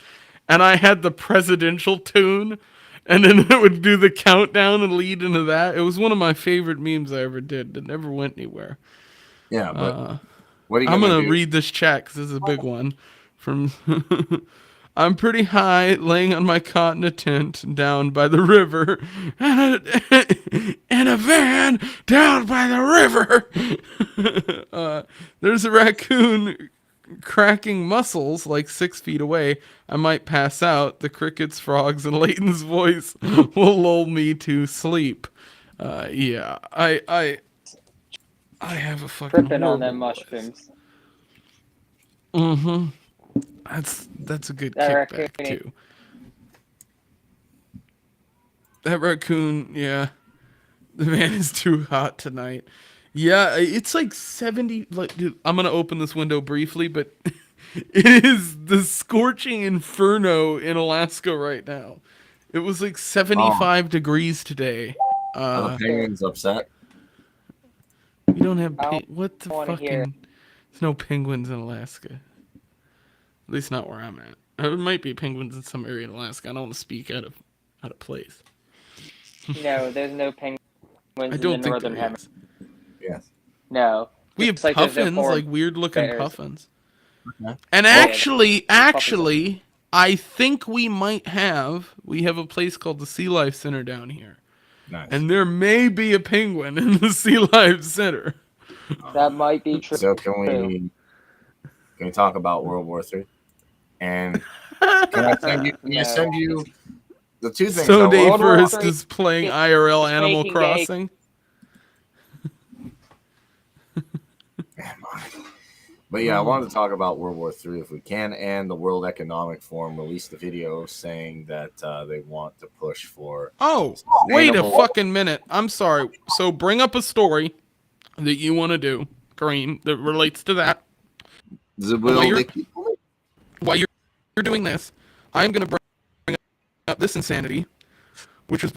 and I had the presidential tune, and then it would do the countdown and lead into that. It was one of my favorite memes I ever did. It never went anywhere.
Yeah, but what are you
I'm
gonna
gonna read this chat because this is a big one. From I'm pretty high, laying on my cot in a tent down by the river, and a van down by the river. There's a raccoon cracking muscles like 6 feet away. I might pass out. The crickets, frogs, and Leighton's voice will lull me to sleep. Yeah, I have a fucking
Tripping on them
horrible voice.
mushrooms.
Mm-hmm. That's a good
That
kickback
raccoon.
too. That raccoon, yeah. The man is too hot tonight. Yeah, it's like 70. Like, dude, I'm gonna open this window briefly, but it is the scorching inferno in Alaska right now. It was like 75 degrees today.
Are the penguins upset?
We don't have
I
what the
wanna hear
fucking. There's no penguins in Alaska. At least not where I'm at. There might be penguins in some area in Alaska. I don't want to speak out of place.
No, there's no penguins
I
in
don't
the
think
northern
there
hemisphere.
is.
Yes.
No.
We have
Just like there's no
puffins,
polar
like weird looking
bears.
puffins.
Okay.
And
Yeah,
actually,
puffins
I think we have a place called the Sea Life Center down here.
Nice.
And there may be a penguin in the Sea Life Center.
That might be true.
So can we talk about World War III? And can I send you? Can I
No.
send you the two things?
So
I
Dave
want-
World War
First
III
is playing IRL Animal
making gay-
Crossing.
But yeah, I wanted to talk about World War III if we can, and the World Economic Forum released a video saying that they want to push for.
Oh, wait a
Sustainable-
fucking minute. I'm sorry. So bring up a story that you want to do, Green, that relates to that. While you're doing this, I'm going to bring up this insanity, which was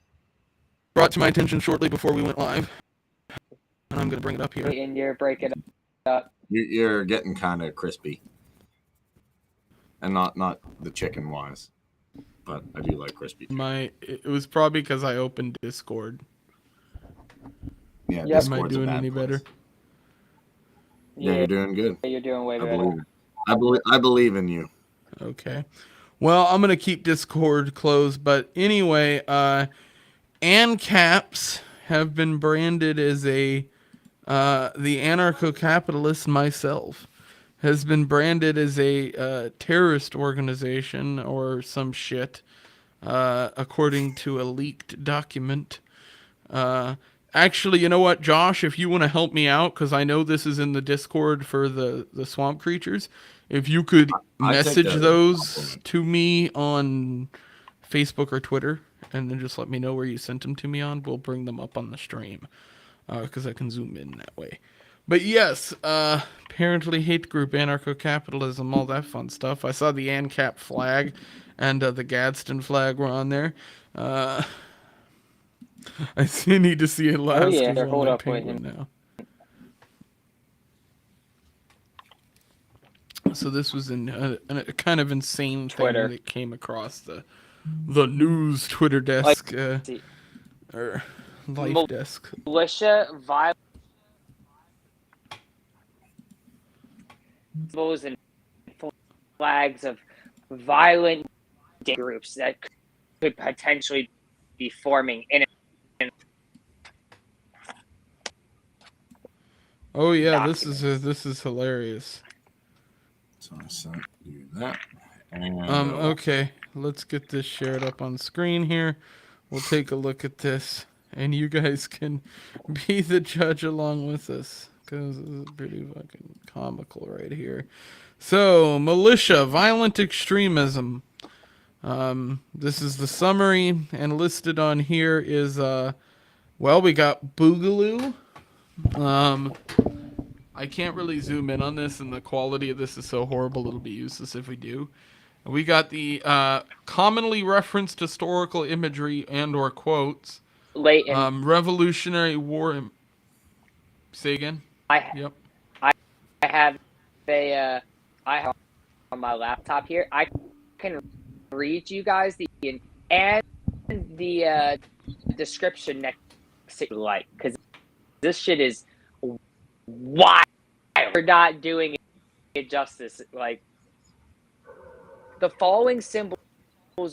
brought to my attention shortly before we went live. And I'm going to bring it up here.
And you're breaking up.
You're getting kind of crispy, and not the chicken wise, but I do like crispy.
It was probably because I opened Discord.
Yeah,
Yep.
Am I
Discord's a
doing
bad
any
place.
better?
Yeah, you're doing good.
You're doing way
I
better.
believe it. I believe in you.
Okay. Well, I'm gonna keep Discord closed, but anyway, ANCAPs have been branded as the anarcho-capitalist myself has been branded as a terrorist organization or some shit, according to a leaked document. Actually, you know what, Josh? If you want to help me out, because I know this is in the Discord for the swamp creatures, if you could
I take
message
that as a
those
compliment.
to me on Facebook or Twitter, and then just let me know where you sent them to me on, we'll bring them up on the stream, because I can zoom in that way. But yes, apparently hate group, anarcho-capitalism, all that fun stuff. I saw the ANCAP flag and the Gadsden flag were on there. I need to see Alaska's
yeah,
on
hold
my
up with
penguin now. So this was a kind of insane
Twitter.
thing that came across the news Twitter desk or life desk.
Militia, violence, and flags of violent groups that could potentially be forming in.
Oh yeah, this is hilarious.
So I sent you that. And,
Okay, let's get this shared up on screen here. We'll take a look at this, and you guys can be the judge along with us, because this is pretty fucking comical right here. So, militia, violent extremism. This is the summary, and listed on here is, well, we got Boogaloo. I can't really zoom in on this, and the quality of this is so horrible it'll be useless if we do. We got the commonly referenced historical imagery and or quotes.
Leighton,
Revolutionary War. Say again? Yep.
I have I have on my laptop here. I can read you guys the description next to because this shit is wild. We're not doing it justice. Like, the following symbols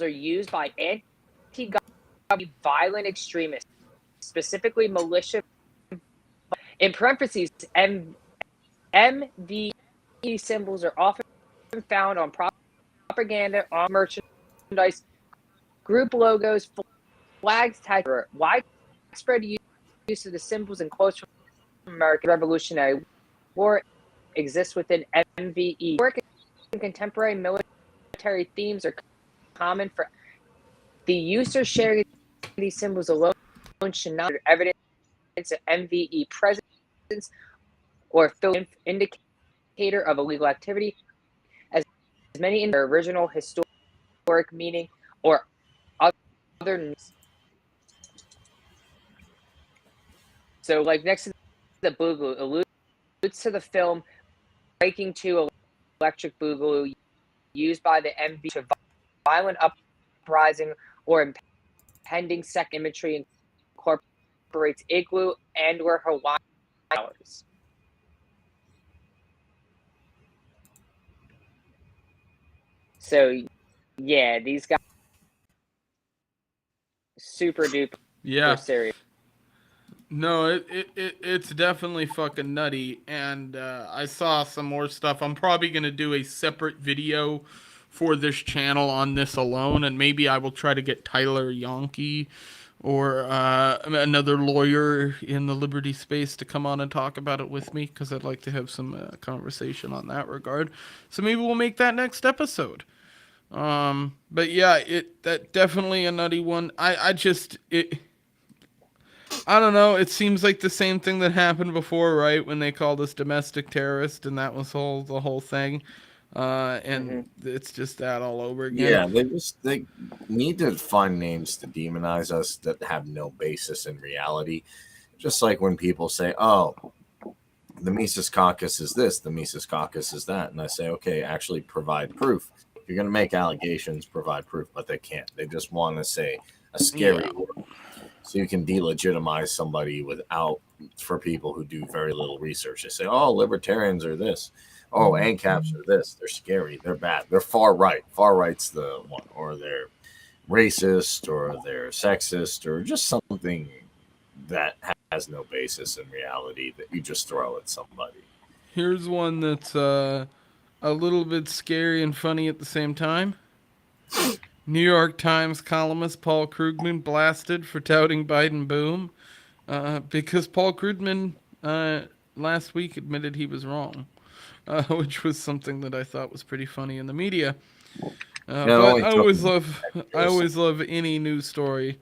are used by anti-government violent extremists, specifically militia. In parentheses, MVV symbols are often found on propaganda, on merchandise, group logos, flags, tags. Widespread use of the symbols in quotes from American Revolutionary War exists within MVE. Work in contemporary military themes are common for the use or sharing these symbols alone should not be evidence of MVE presence or indicator of illegal activity, as many in their original historic meaning or other. So, like next to the boogaloo, alludes to the film Breaking 2 Electric Boogaloo, used by the MV to violent uprising or impending sex imagery, incorporates igloo and or Hawaiian flowers. So, yeah, these guys super duper serious.
No, it's definitely fucking nutty, and I saw some more stuff. I'm probably gonna do a separate video for this channel on this alone, and maybe I will try to get Tyler Yonke or another lawyer in the Liberty space to come on and talk about it with me, because I'd like to have some conversation on that regard. So maybe we'll make that next episode. But yeah, that definitely a nutty one. I don't know. It seems like the same thing that happened before, right? When they called us domestic terrorist, and that was the whole thing. And it's just that all over again.
Yeah, they need to find names to demonize us that have no basis in reality. Just like when people say, "Oh, the Mises Caucus is this, the Mises Caucus is that," and I say, "Okay, actually provide proof. If you're going to make allegations, provide proof." But they can't. They just want to say a scary word. So you can delegitimize somebody for people who do very little research. They say, "Oh, libertarians are this. Oh, ANCAPs are this. They're scary. They're bad. They're far right. Far right's the one. Or they're racist, or they're sexist, or just something that has no basis in reality that you just throw at somebody."
Here's one that's a little bit scary and funny at the same time. New York Times columnist Paul Krugman blasted for touting Biden boom, because Paul Krugman last week admitted he was wrong, which was something that I thought was pretty funny in the media. But I always love any news story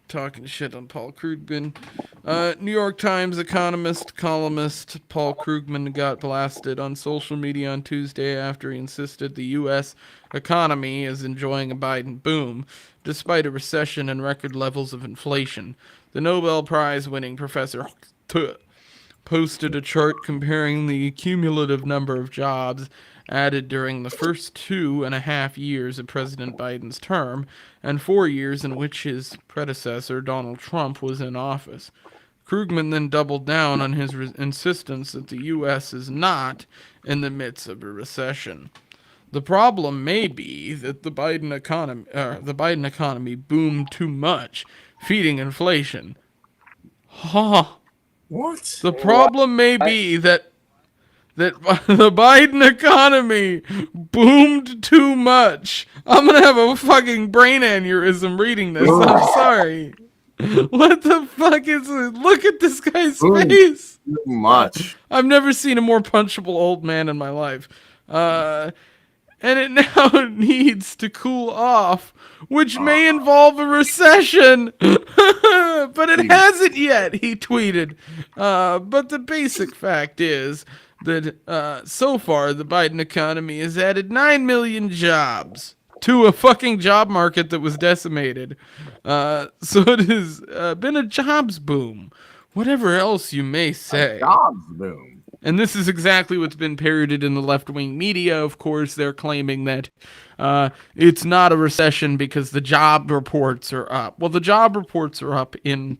talking shit on Paul Krugman. New York Times economist columnist Paul Krugman got blasted on social media on Tuesday after he insisted the U.S. economy is enjoying a Biden boom, despite a recession and record levels of inflation. The Nobel Prize-winning professor posted a chart comparing the cumulative number of jobs added during the first 2.5 years of President Biden's term and 4 years in which his predecessor, Donald Trump, was in office. Krugman then doubled down on his insistence that the U.S. is not in the midst of a recession. The problem may be that the Biden economy boomed too much, feeding inflation.
What?
The problem may be that the Biden economy boomed too much. I'm gonna have a fucking brain aneurysm reading this. I'm sorry. What the fuck is it? Look at this guy's face.
Too much.
I've never seen a more punchable old man in my life. And it now needs to cool off, which may involve a recession. But it hasn't yet, he tweeted. But the basic fact is that so far the Biden economy has added 9 million jobs to a fucking job market that was decimated. So it has been a jobs boom, whatever else you may say.
A jobs boom.
And this is exactly what's been parroted in the left-wing media. Of course, they're claiming that it's not a recession because the job reports are up. Well, the job reports are up in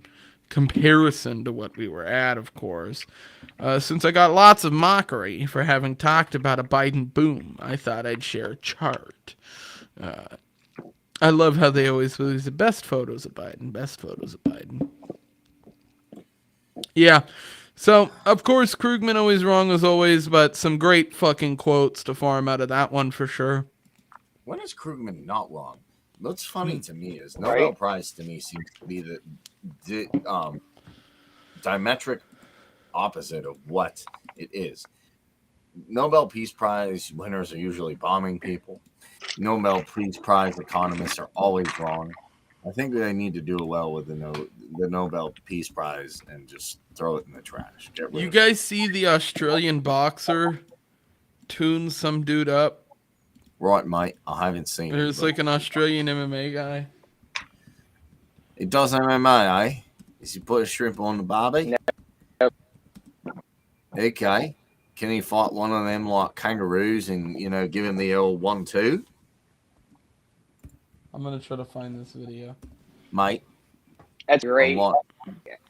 comparison to what we were at, of course. Since I got lots of mockery for having talked about a Biden boom, I thought I'd share a chart. I love how they always release the best photos of Biden. Yeah. So, of course, Krugman always wrong as always, but some great fucking quotes to farm out of that one for sure.
When is Krugman not wrong? What's funny to me is
Right?
Nobel Prize to me seems to be the diametric opposite of what it is. Nobel Peace Prize winners are usually bombing people. Nobel Peace Prize economists are always wrong. I think they need to do well with the Nobel Peace Prize and just throw it in the trash. Get rid
You
of
guys see the Australian boxer tune some dude up?
Right, mate. I haven't seen it.
There's
but
like an Australian MMA guy.
It does MMA, eh? Does he put a shrimp on the barbie?
No.
Okay. Can he fight one of them like kangaroos and give him the old 1-2,
I'm gonna try to find this video.
mate?
That's great.
I'm like,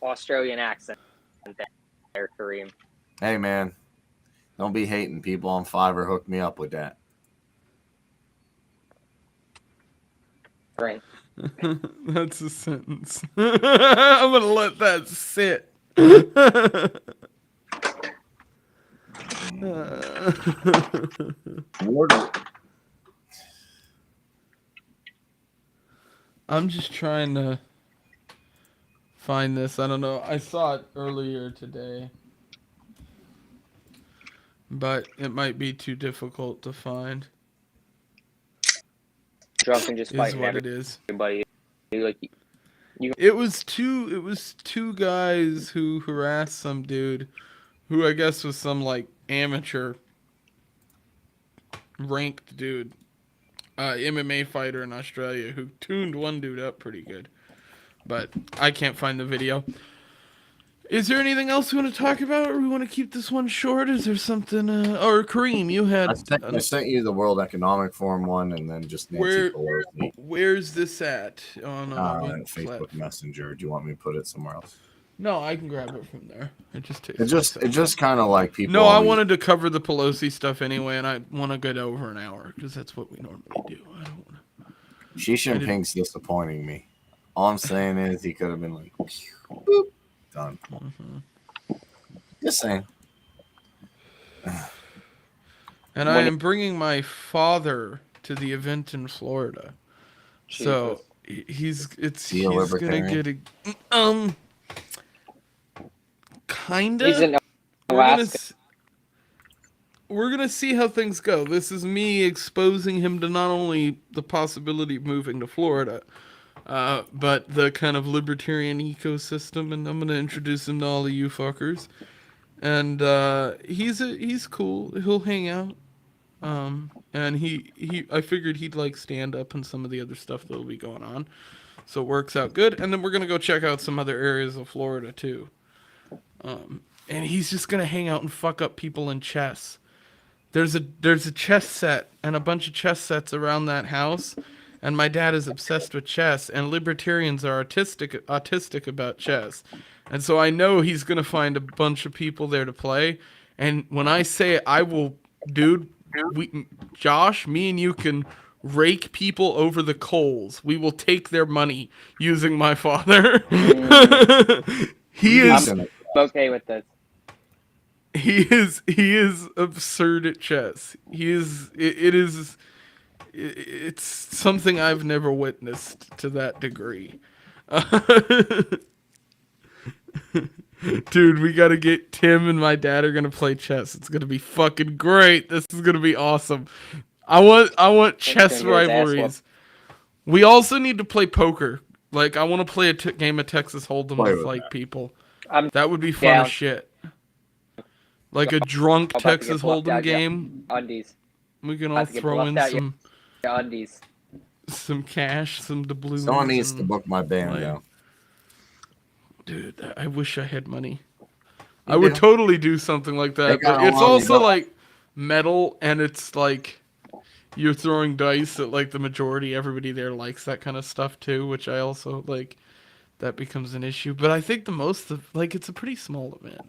Australian accent there, Kareem.
hey man, don't be hating people on Fiverr. Hook me up with that.
Right.
That's a sentence. I'm gonna let that sit. I'm just trying to find this. I don't know. I saw it earlier today, but it might be too difficult to find.
Drunk and just
Is
fighting
what it is.
everybody. Like,
It was two guys who harassed some dude who I guess was some like amateur ranked dude, MMA fighter in Australia who tuned one dude up pretty good. But I can't find the video. Is there anything else we want to talk about, or we want to keep this one short? Is there something? Or Kareem, you had.
I sent you the World Economic Forum one, and then just Nancy Pelosi.
Where's this at on
Facebook Messenger. Do you want me to put it somewhere else?
No, I can grab it from there. It
just kind of like people.
No, I wanted to cover the Pelosi stuff anyway, and I want to get over an hour because that's what we normally do. I don't want to.
Xi Jinping's disappointing me. All I'm saying is he could have been like, boop, done. Mm-hmm. Just saying.
And I am bringing my father to the event in Florida, so he's gonna get a kinda.
He's in Alaska.
We're gonna see how things go. This is me exposing him to not only the possibility of moving to Florida, but the kind of libertarian ecosystem, and I'm gonna introduce him to all of you fuckers. And he's cool. He'll hang out. And he I figured he'd like stand up and some of the other stuff that'll be going on. So it works out good. And then we're gonna go check out some other areas of Florida too. And he's just gonna hang out and fuck up people in chess. There's a chess set and a bunch of chess sets around that house. And my dad is obsessed with chess, and libertarians are autistic about chess. And so I know he's going to find a bunch of people there to play. And when I say it, I will, Josh, me and you can rake people over the coals. We will take their money using my father.
I'm okay with this.
He is absurd at chess. It's something I've never witnessed to that degree. Dude, we gotta get Tim and my dad are gonna play chess. It's gonna be fucking great. This is gonna be awesome. I want chess rivalries. We also need to play poker. Like, I want to play a game of Texas Hold'em with like people. That would be fun as shit. Like a drunk Texas Hold'em game.
Undies.
We can all throw in some
undies,
some cash, some doubloons.
Someone needs to book my band now.
Dude, I wish I had money. I would totally do something like that. But it's also like metal, and it's like you're throwing dice at like the majority. Everybody there likes that kind of stuff too, which I also like. That becomes an issue. But I think it's a pretty small event.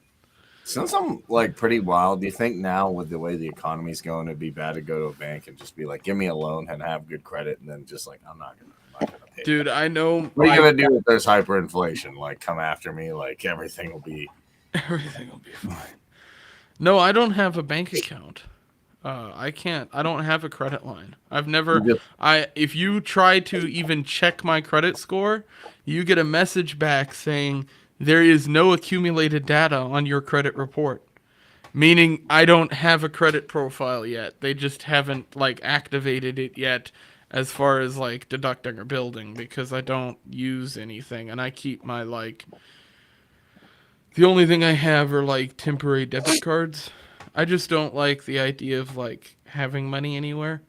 Since I'm like pretty wild, do you think now with the way the economy's going, it'd be bad to go to a bank and just be like, give me a loan and have good credit, and then just like, I'm not gonna pay.
Dude, I know.
What are you gonna do if there's hyperinflation? Like, come after me? Like, everything will be
Everything will be fine. No, I don't have a bank account. I can't. I don't have a credit line. I've never. If you try to even check my credit score, you get a message back saying there is no accumulated data on your credit report. Meaning I don't have a credit profile yet. They just haven't like activated it yet as far as like deducting or building because I don't use anything and I keep my like the only thing I have are like temporary debit cards. I just don't like the idea of like having money anywhere.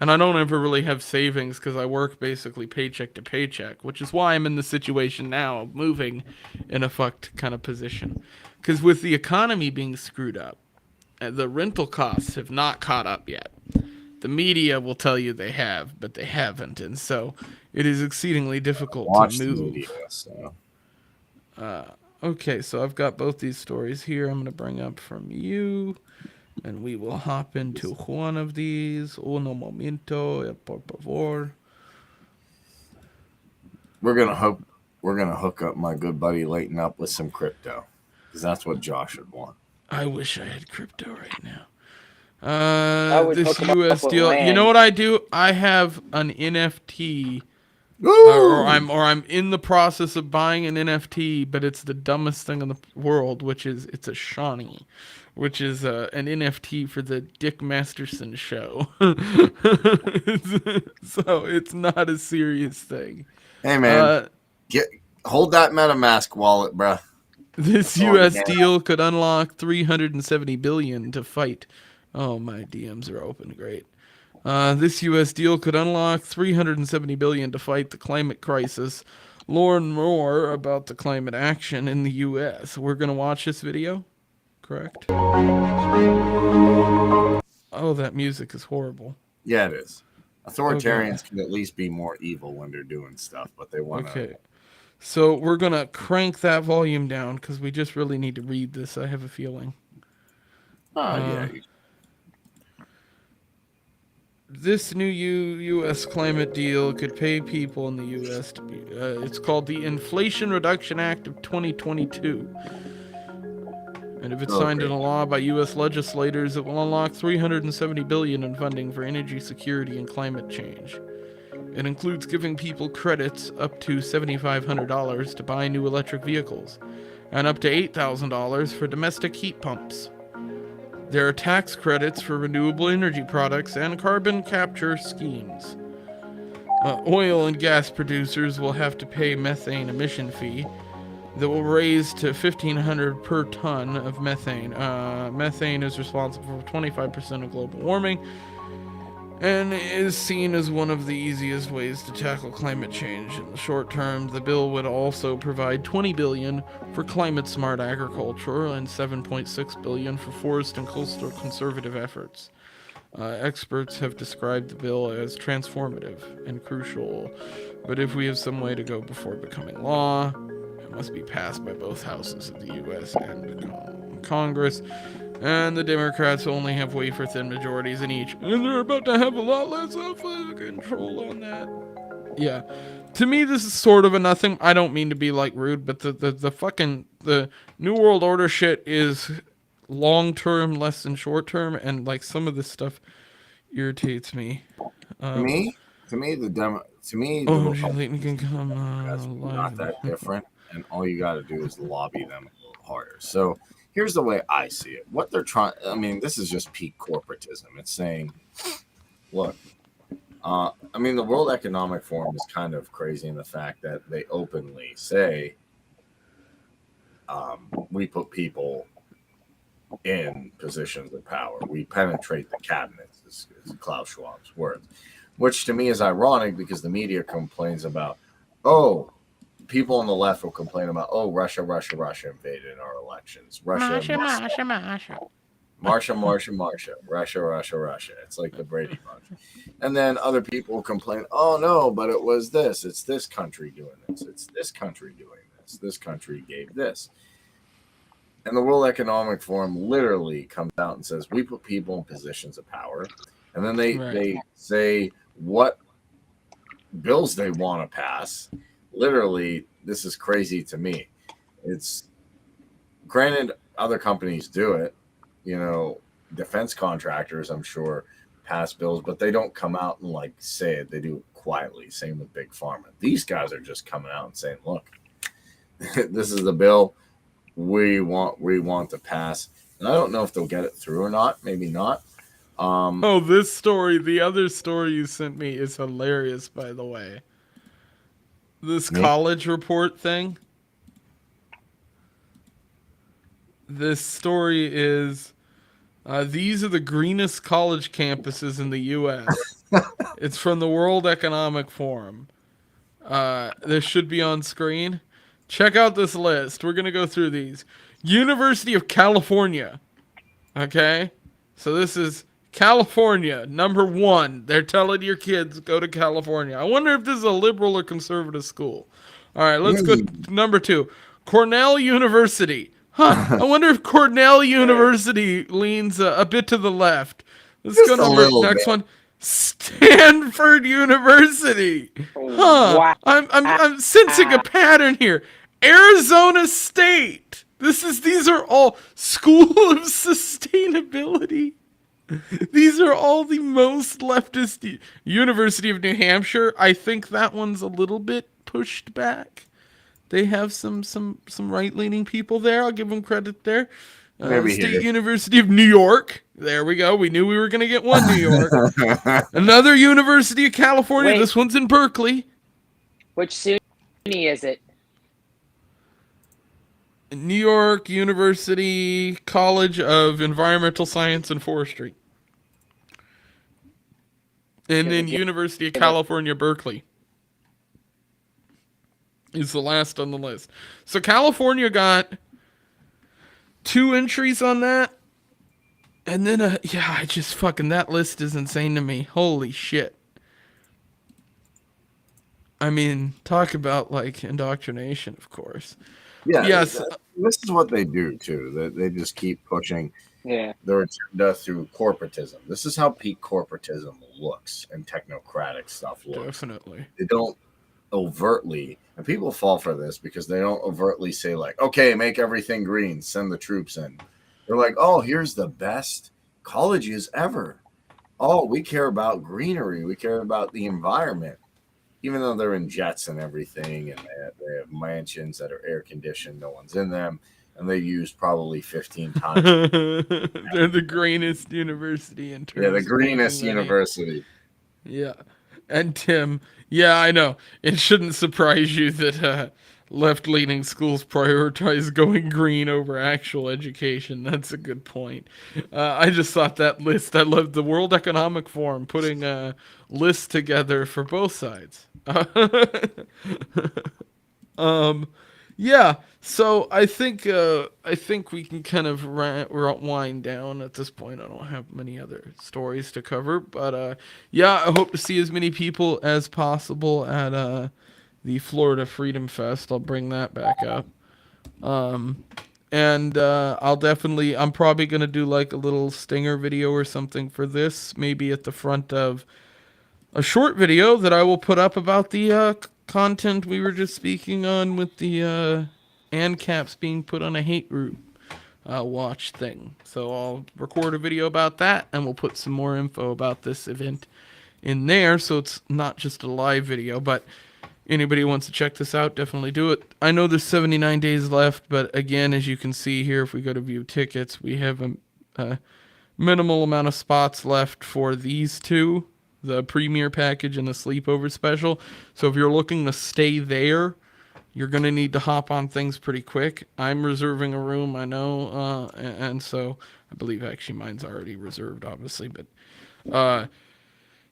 And I don't ever really have savings because I work basically paycheck to paycheck, which is why I'm in the situation now of moving in a fucked kind of position. Because with the economy being screwed up, the rental costs have not caught up yet. The media will tell you they have, but they haven't. And so it is exceedingly difficult
Watch
to
the
move.
media, so.
Okay, so I've got both these stories here I'm going to bring up from you. And we will hop into one of these. Uno momento, por favor.
We're gonna hook up my good buddy Leighton up with some crypto, because that's what Josh would want.
I wish I had crypto right now.
would
This
hook 'em up
U.S.
with
deal. You
land.
know what I do? I have an NFT,
Woo!
or I'm in the process of buying an NFT, but it's the dumbest thing in the world, which is it's a Shawnee, which is an NFT for the Dick Masterson show. So it's not a serious thing.
Hey man, hold that MetaMask wallet, bruh.
This
Oh,
U.S.
yeah.
deal could unlock $370 billion to fight. Oh, my DMs are open. Great. This U.S. deal could unlock $370 billion to fight the climate crisis. Learn more about the climate action in the U.S. We're gonna watch this video, correct? Oh, that music is horrible.
Yeah, it is. Authoritarians can at least be more evil when they're doing stuff, but they want to.
Okay. So we're gonna crank that volume down because we just really need to read this. I have a feeling.
Yeah.
This new U.S. climate deal could pay people in the U.S. to be. It's called the Inflation Reduction Act of 2022. And if it's signed into law by U.S. legislators, it will unlock $370 billion in funding for energy security and climate change. It includes giving people credits up to $7,500 to buy new electric vehicles, and up to $8,000 for domestic heat pumps. There are tax credits for renewable energy products and carbon capture schemes. Oil and gas producers will have to pay methane emission fee that will raise to $1,500 per ton of methane. Methane is responsible for 25% of global warming and is seen as one of the easiest ways to tackle climate change. In the short term, the bill would also provide $20 billion for climate-smart agriculture and $7.6 billion for forest and coastal conservative efforts. Experts have described the bill as transformative and crucial, but if we have some way to go before becoming law, it must be passed by both houses of the U.S. and Congress. And the Democrats only have wafer-thin majorities in each. And they're about to have a lot less of control on that. Yeah. To me, this is sort of a nothing. I don't mean to be, like, rude, but the New World Order shit is long-term, less than short-term, and, like, some of this stuff irritates me.
To me, the
Republican can come
not that different, and all you got to do is lobby them a little harder. So here's the way I see it. What they're trying, I mean, this is just peak corporatism. It's saying, look, I mean, the World Economic Forum is kind of crazy in the fact that they openly say we put people in positions of power. We penetrate the cabinets, is Klaus Schwab's words, which to me is ironic because the media complains about, people on the left will complain about, Russia invaded our elections. Marsha. Russia. It's like the Brady Bunch. And then other people will complain, no, but it was this. It's this country doing this. It's this country doing this. This country gave this. And the World Economic Forum literally comes out and says, we put people in positions of power. And then they say what bills they want to pass. Literally, this is crazy to me. It's granted, other companies do it. You know, defense contractors, I'm sure, pass bills, but they don't come out and like say it. They do it quietly. Same with Big Pharma. These guys are just coming out and saying, "Look, this is the bill we want to pass." And I don't know if they'll get it through or not. Maybe not.
Oh, this story, the other story you sent me is hilarious, by the way. This college report thing. This story is, these are the greenest college campuses in the U.S. It's from the World Economic Forum. This should be on screen. Check out this list. We're going to go through these. University of California. Okay? So this is California, number 1. They're telling your kids, go to California. I wonder if this is a liberal or conservative school. All right, let's go to number 2. Cornell University. Huh, I wonder if Cornell University leans a bit to the left. Let's
Just
go to
a
the
little
next
bit.
one. Stanford University. Huh,
Wow.
I'm sensing a pattern here. Arizona State. These are all School of Sustainability. These are all the most leftist. University of New Hampshire. I think that one's a little bit pushed back. They have some right-leaning people there. I'll give them credit there.
Maybe
State
here.
University of New York. There we go. We knew we were going to get one New York. Another University of California.
Wait.
This one's in Berkeley.
Which SUNY is it?
New York University College of Environmental Science and Forestry. And then University of California, Berkeley is the last on the list. So California got 2 entries on that. And then, I just fucking, that list is insane to me. Holy shit. I mean, talk about, like, indoctrination, of course.
Yeah.
Yes.
This is what they do, too. They just keep pushing
Yeah.
their agenda through corporatism. This is how peak corporatism looks and technocratic stuff looks.
Definitely.
They don't overtly, and people fall for this because they don't overtly say like, okay, make everything green, send the troops in. They're like, oh, here's the best colleges ever. Oh, we care about greenery. We care about the environment. Even though they're in jets and everything, and they have mansions that are air conditioned, no one's in them, and they use probably 15 times.
They're the greenest university in terms
Yeah, the
of
greenest
making money.
university.
Yeah. And Tim, yeah, I know. It shouldn't surprise you that left-leaning schools prioritize going green over actual education. That's a good point. I just thought that list, I loved the World Economic Forum putting a list together for both sides. Yeah, so I think we can kind of wind down at this point. I don't have many other stories to cover, but yeah, I hope to see as many people as possible at the Florida Freedom Fest. I'll bring that back up. And I'm probably gonna do like a little stinger video or something for this, maybe at the front of a short video that I will put up about the content we were just speaking on with the ANCAPs being put on a hate group watch thing. So I'll record a video about that, and we'll put some more info about this event in there, so it's not just a live video. But anybody who wants to check this out, definitely do it. I know there's 79 days left, but again, as you can see here, if we go to view tickets, we have a minimal amount of spots left for these two, the premiere package and the sleepover special. So if you're looking to stay there, you're going to need to hop on things pretty quick. I'm reserving a room, I know, and so I believe actually mine's already reserved, obviously, but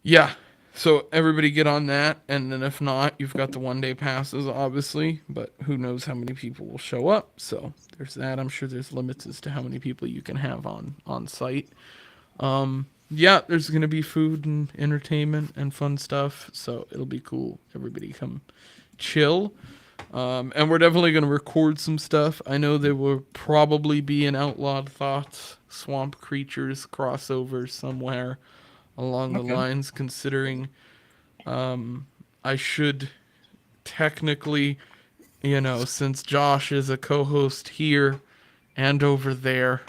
yeah, so everybody get on that, and then if not, you've got the one-day passes, obviously, but who knows how many people will show up, so there's that. I'm sure there's limits as to how many people you can have on site. Yeah, there's going to be food and entertainment and fun stuff, so it'll be cool. Everybody come chill. And we're definitely going to record some stuff. I know there will probably be an Outlawed Thoughts Swamp Creatures crossover somewhere along the lines, considering I should technically, since Josh is a co-host here and over there.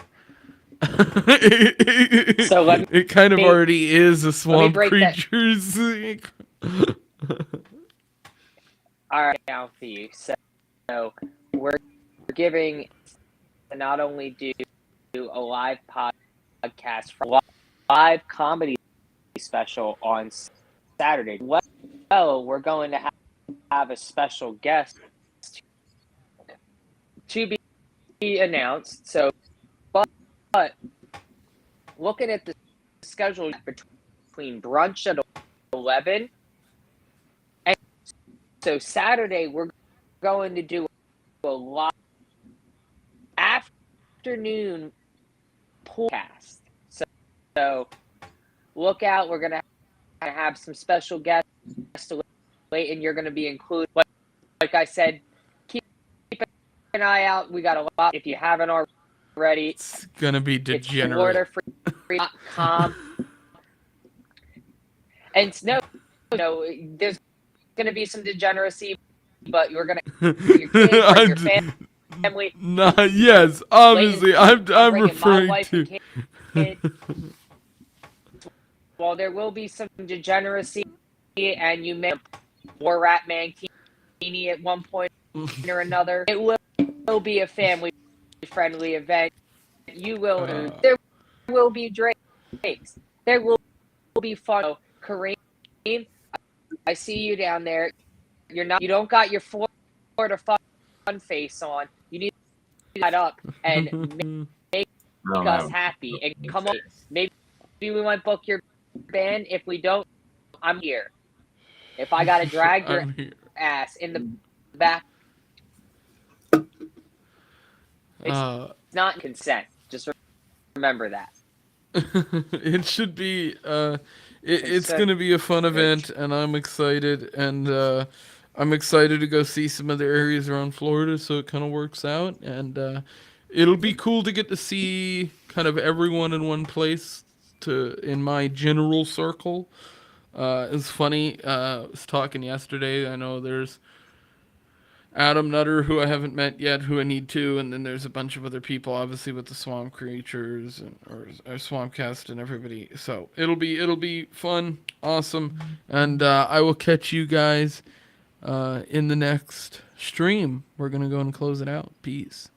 So let
It kind of
me-
already is a swamp
break that-
creature's.
All right, down for you. So we're giving to not only do a live podcast, live comedy special on Saturday. Well, we're going to have a special guest to be announced. So, but looking at the schedule between brunch at 11, and so Saturday we're going to do a live afternoon podcast. So look out. We're gonna have some special guests late, and you're gonna be included. Like I said, keep an eye out. We got a lot. If you haven't already,
It's gonna be
it's
degenerate.
FloridaFree.com. And no, there's gonna be some degeneracy, but you're gonna your kids, like your family.
Nah, yes, obviously, I'm
bringing
referring
my wife
to.
and kids. Well, there will be some degeneracy, and you may more Rat Mankini at one point or another. It will be a family-friendly event. There will be drinks. There will be fun. Kareem, I see you down there. You don't got your Florida fun face on. You need to that up and make us happy. And come on, maybe we might book your band. If we don't, I'm here. If I gotta drag your ass in the back, it's not consent. Just remember that.
It should be. It's gonna be a fun event, and I'm excited. And I'm excited to go see some other areas around Florida, so it kind of works out. And it'll be cool to get to see kind of everyone in one place. In my general circle. It's funny. I was talking yesterday. I know there's Adam Nutter, who I haven't met yet, who I need to, and then there's a bunch of other people, obviously with the Swamp Creatures or Swampcast and everybody. So it'll be fun, awesome, and I will catch you guys in the next stream. We're gonna go and close it out. Peace.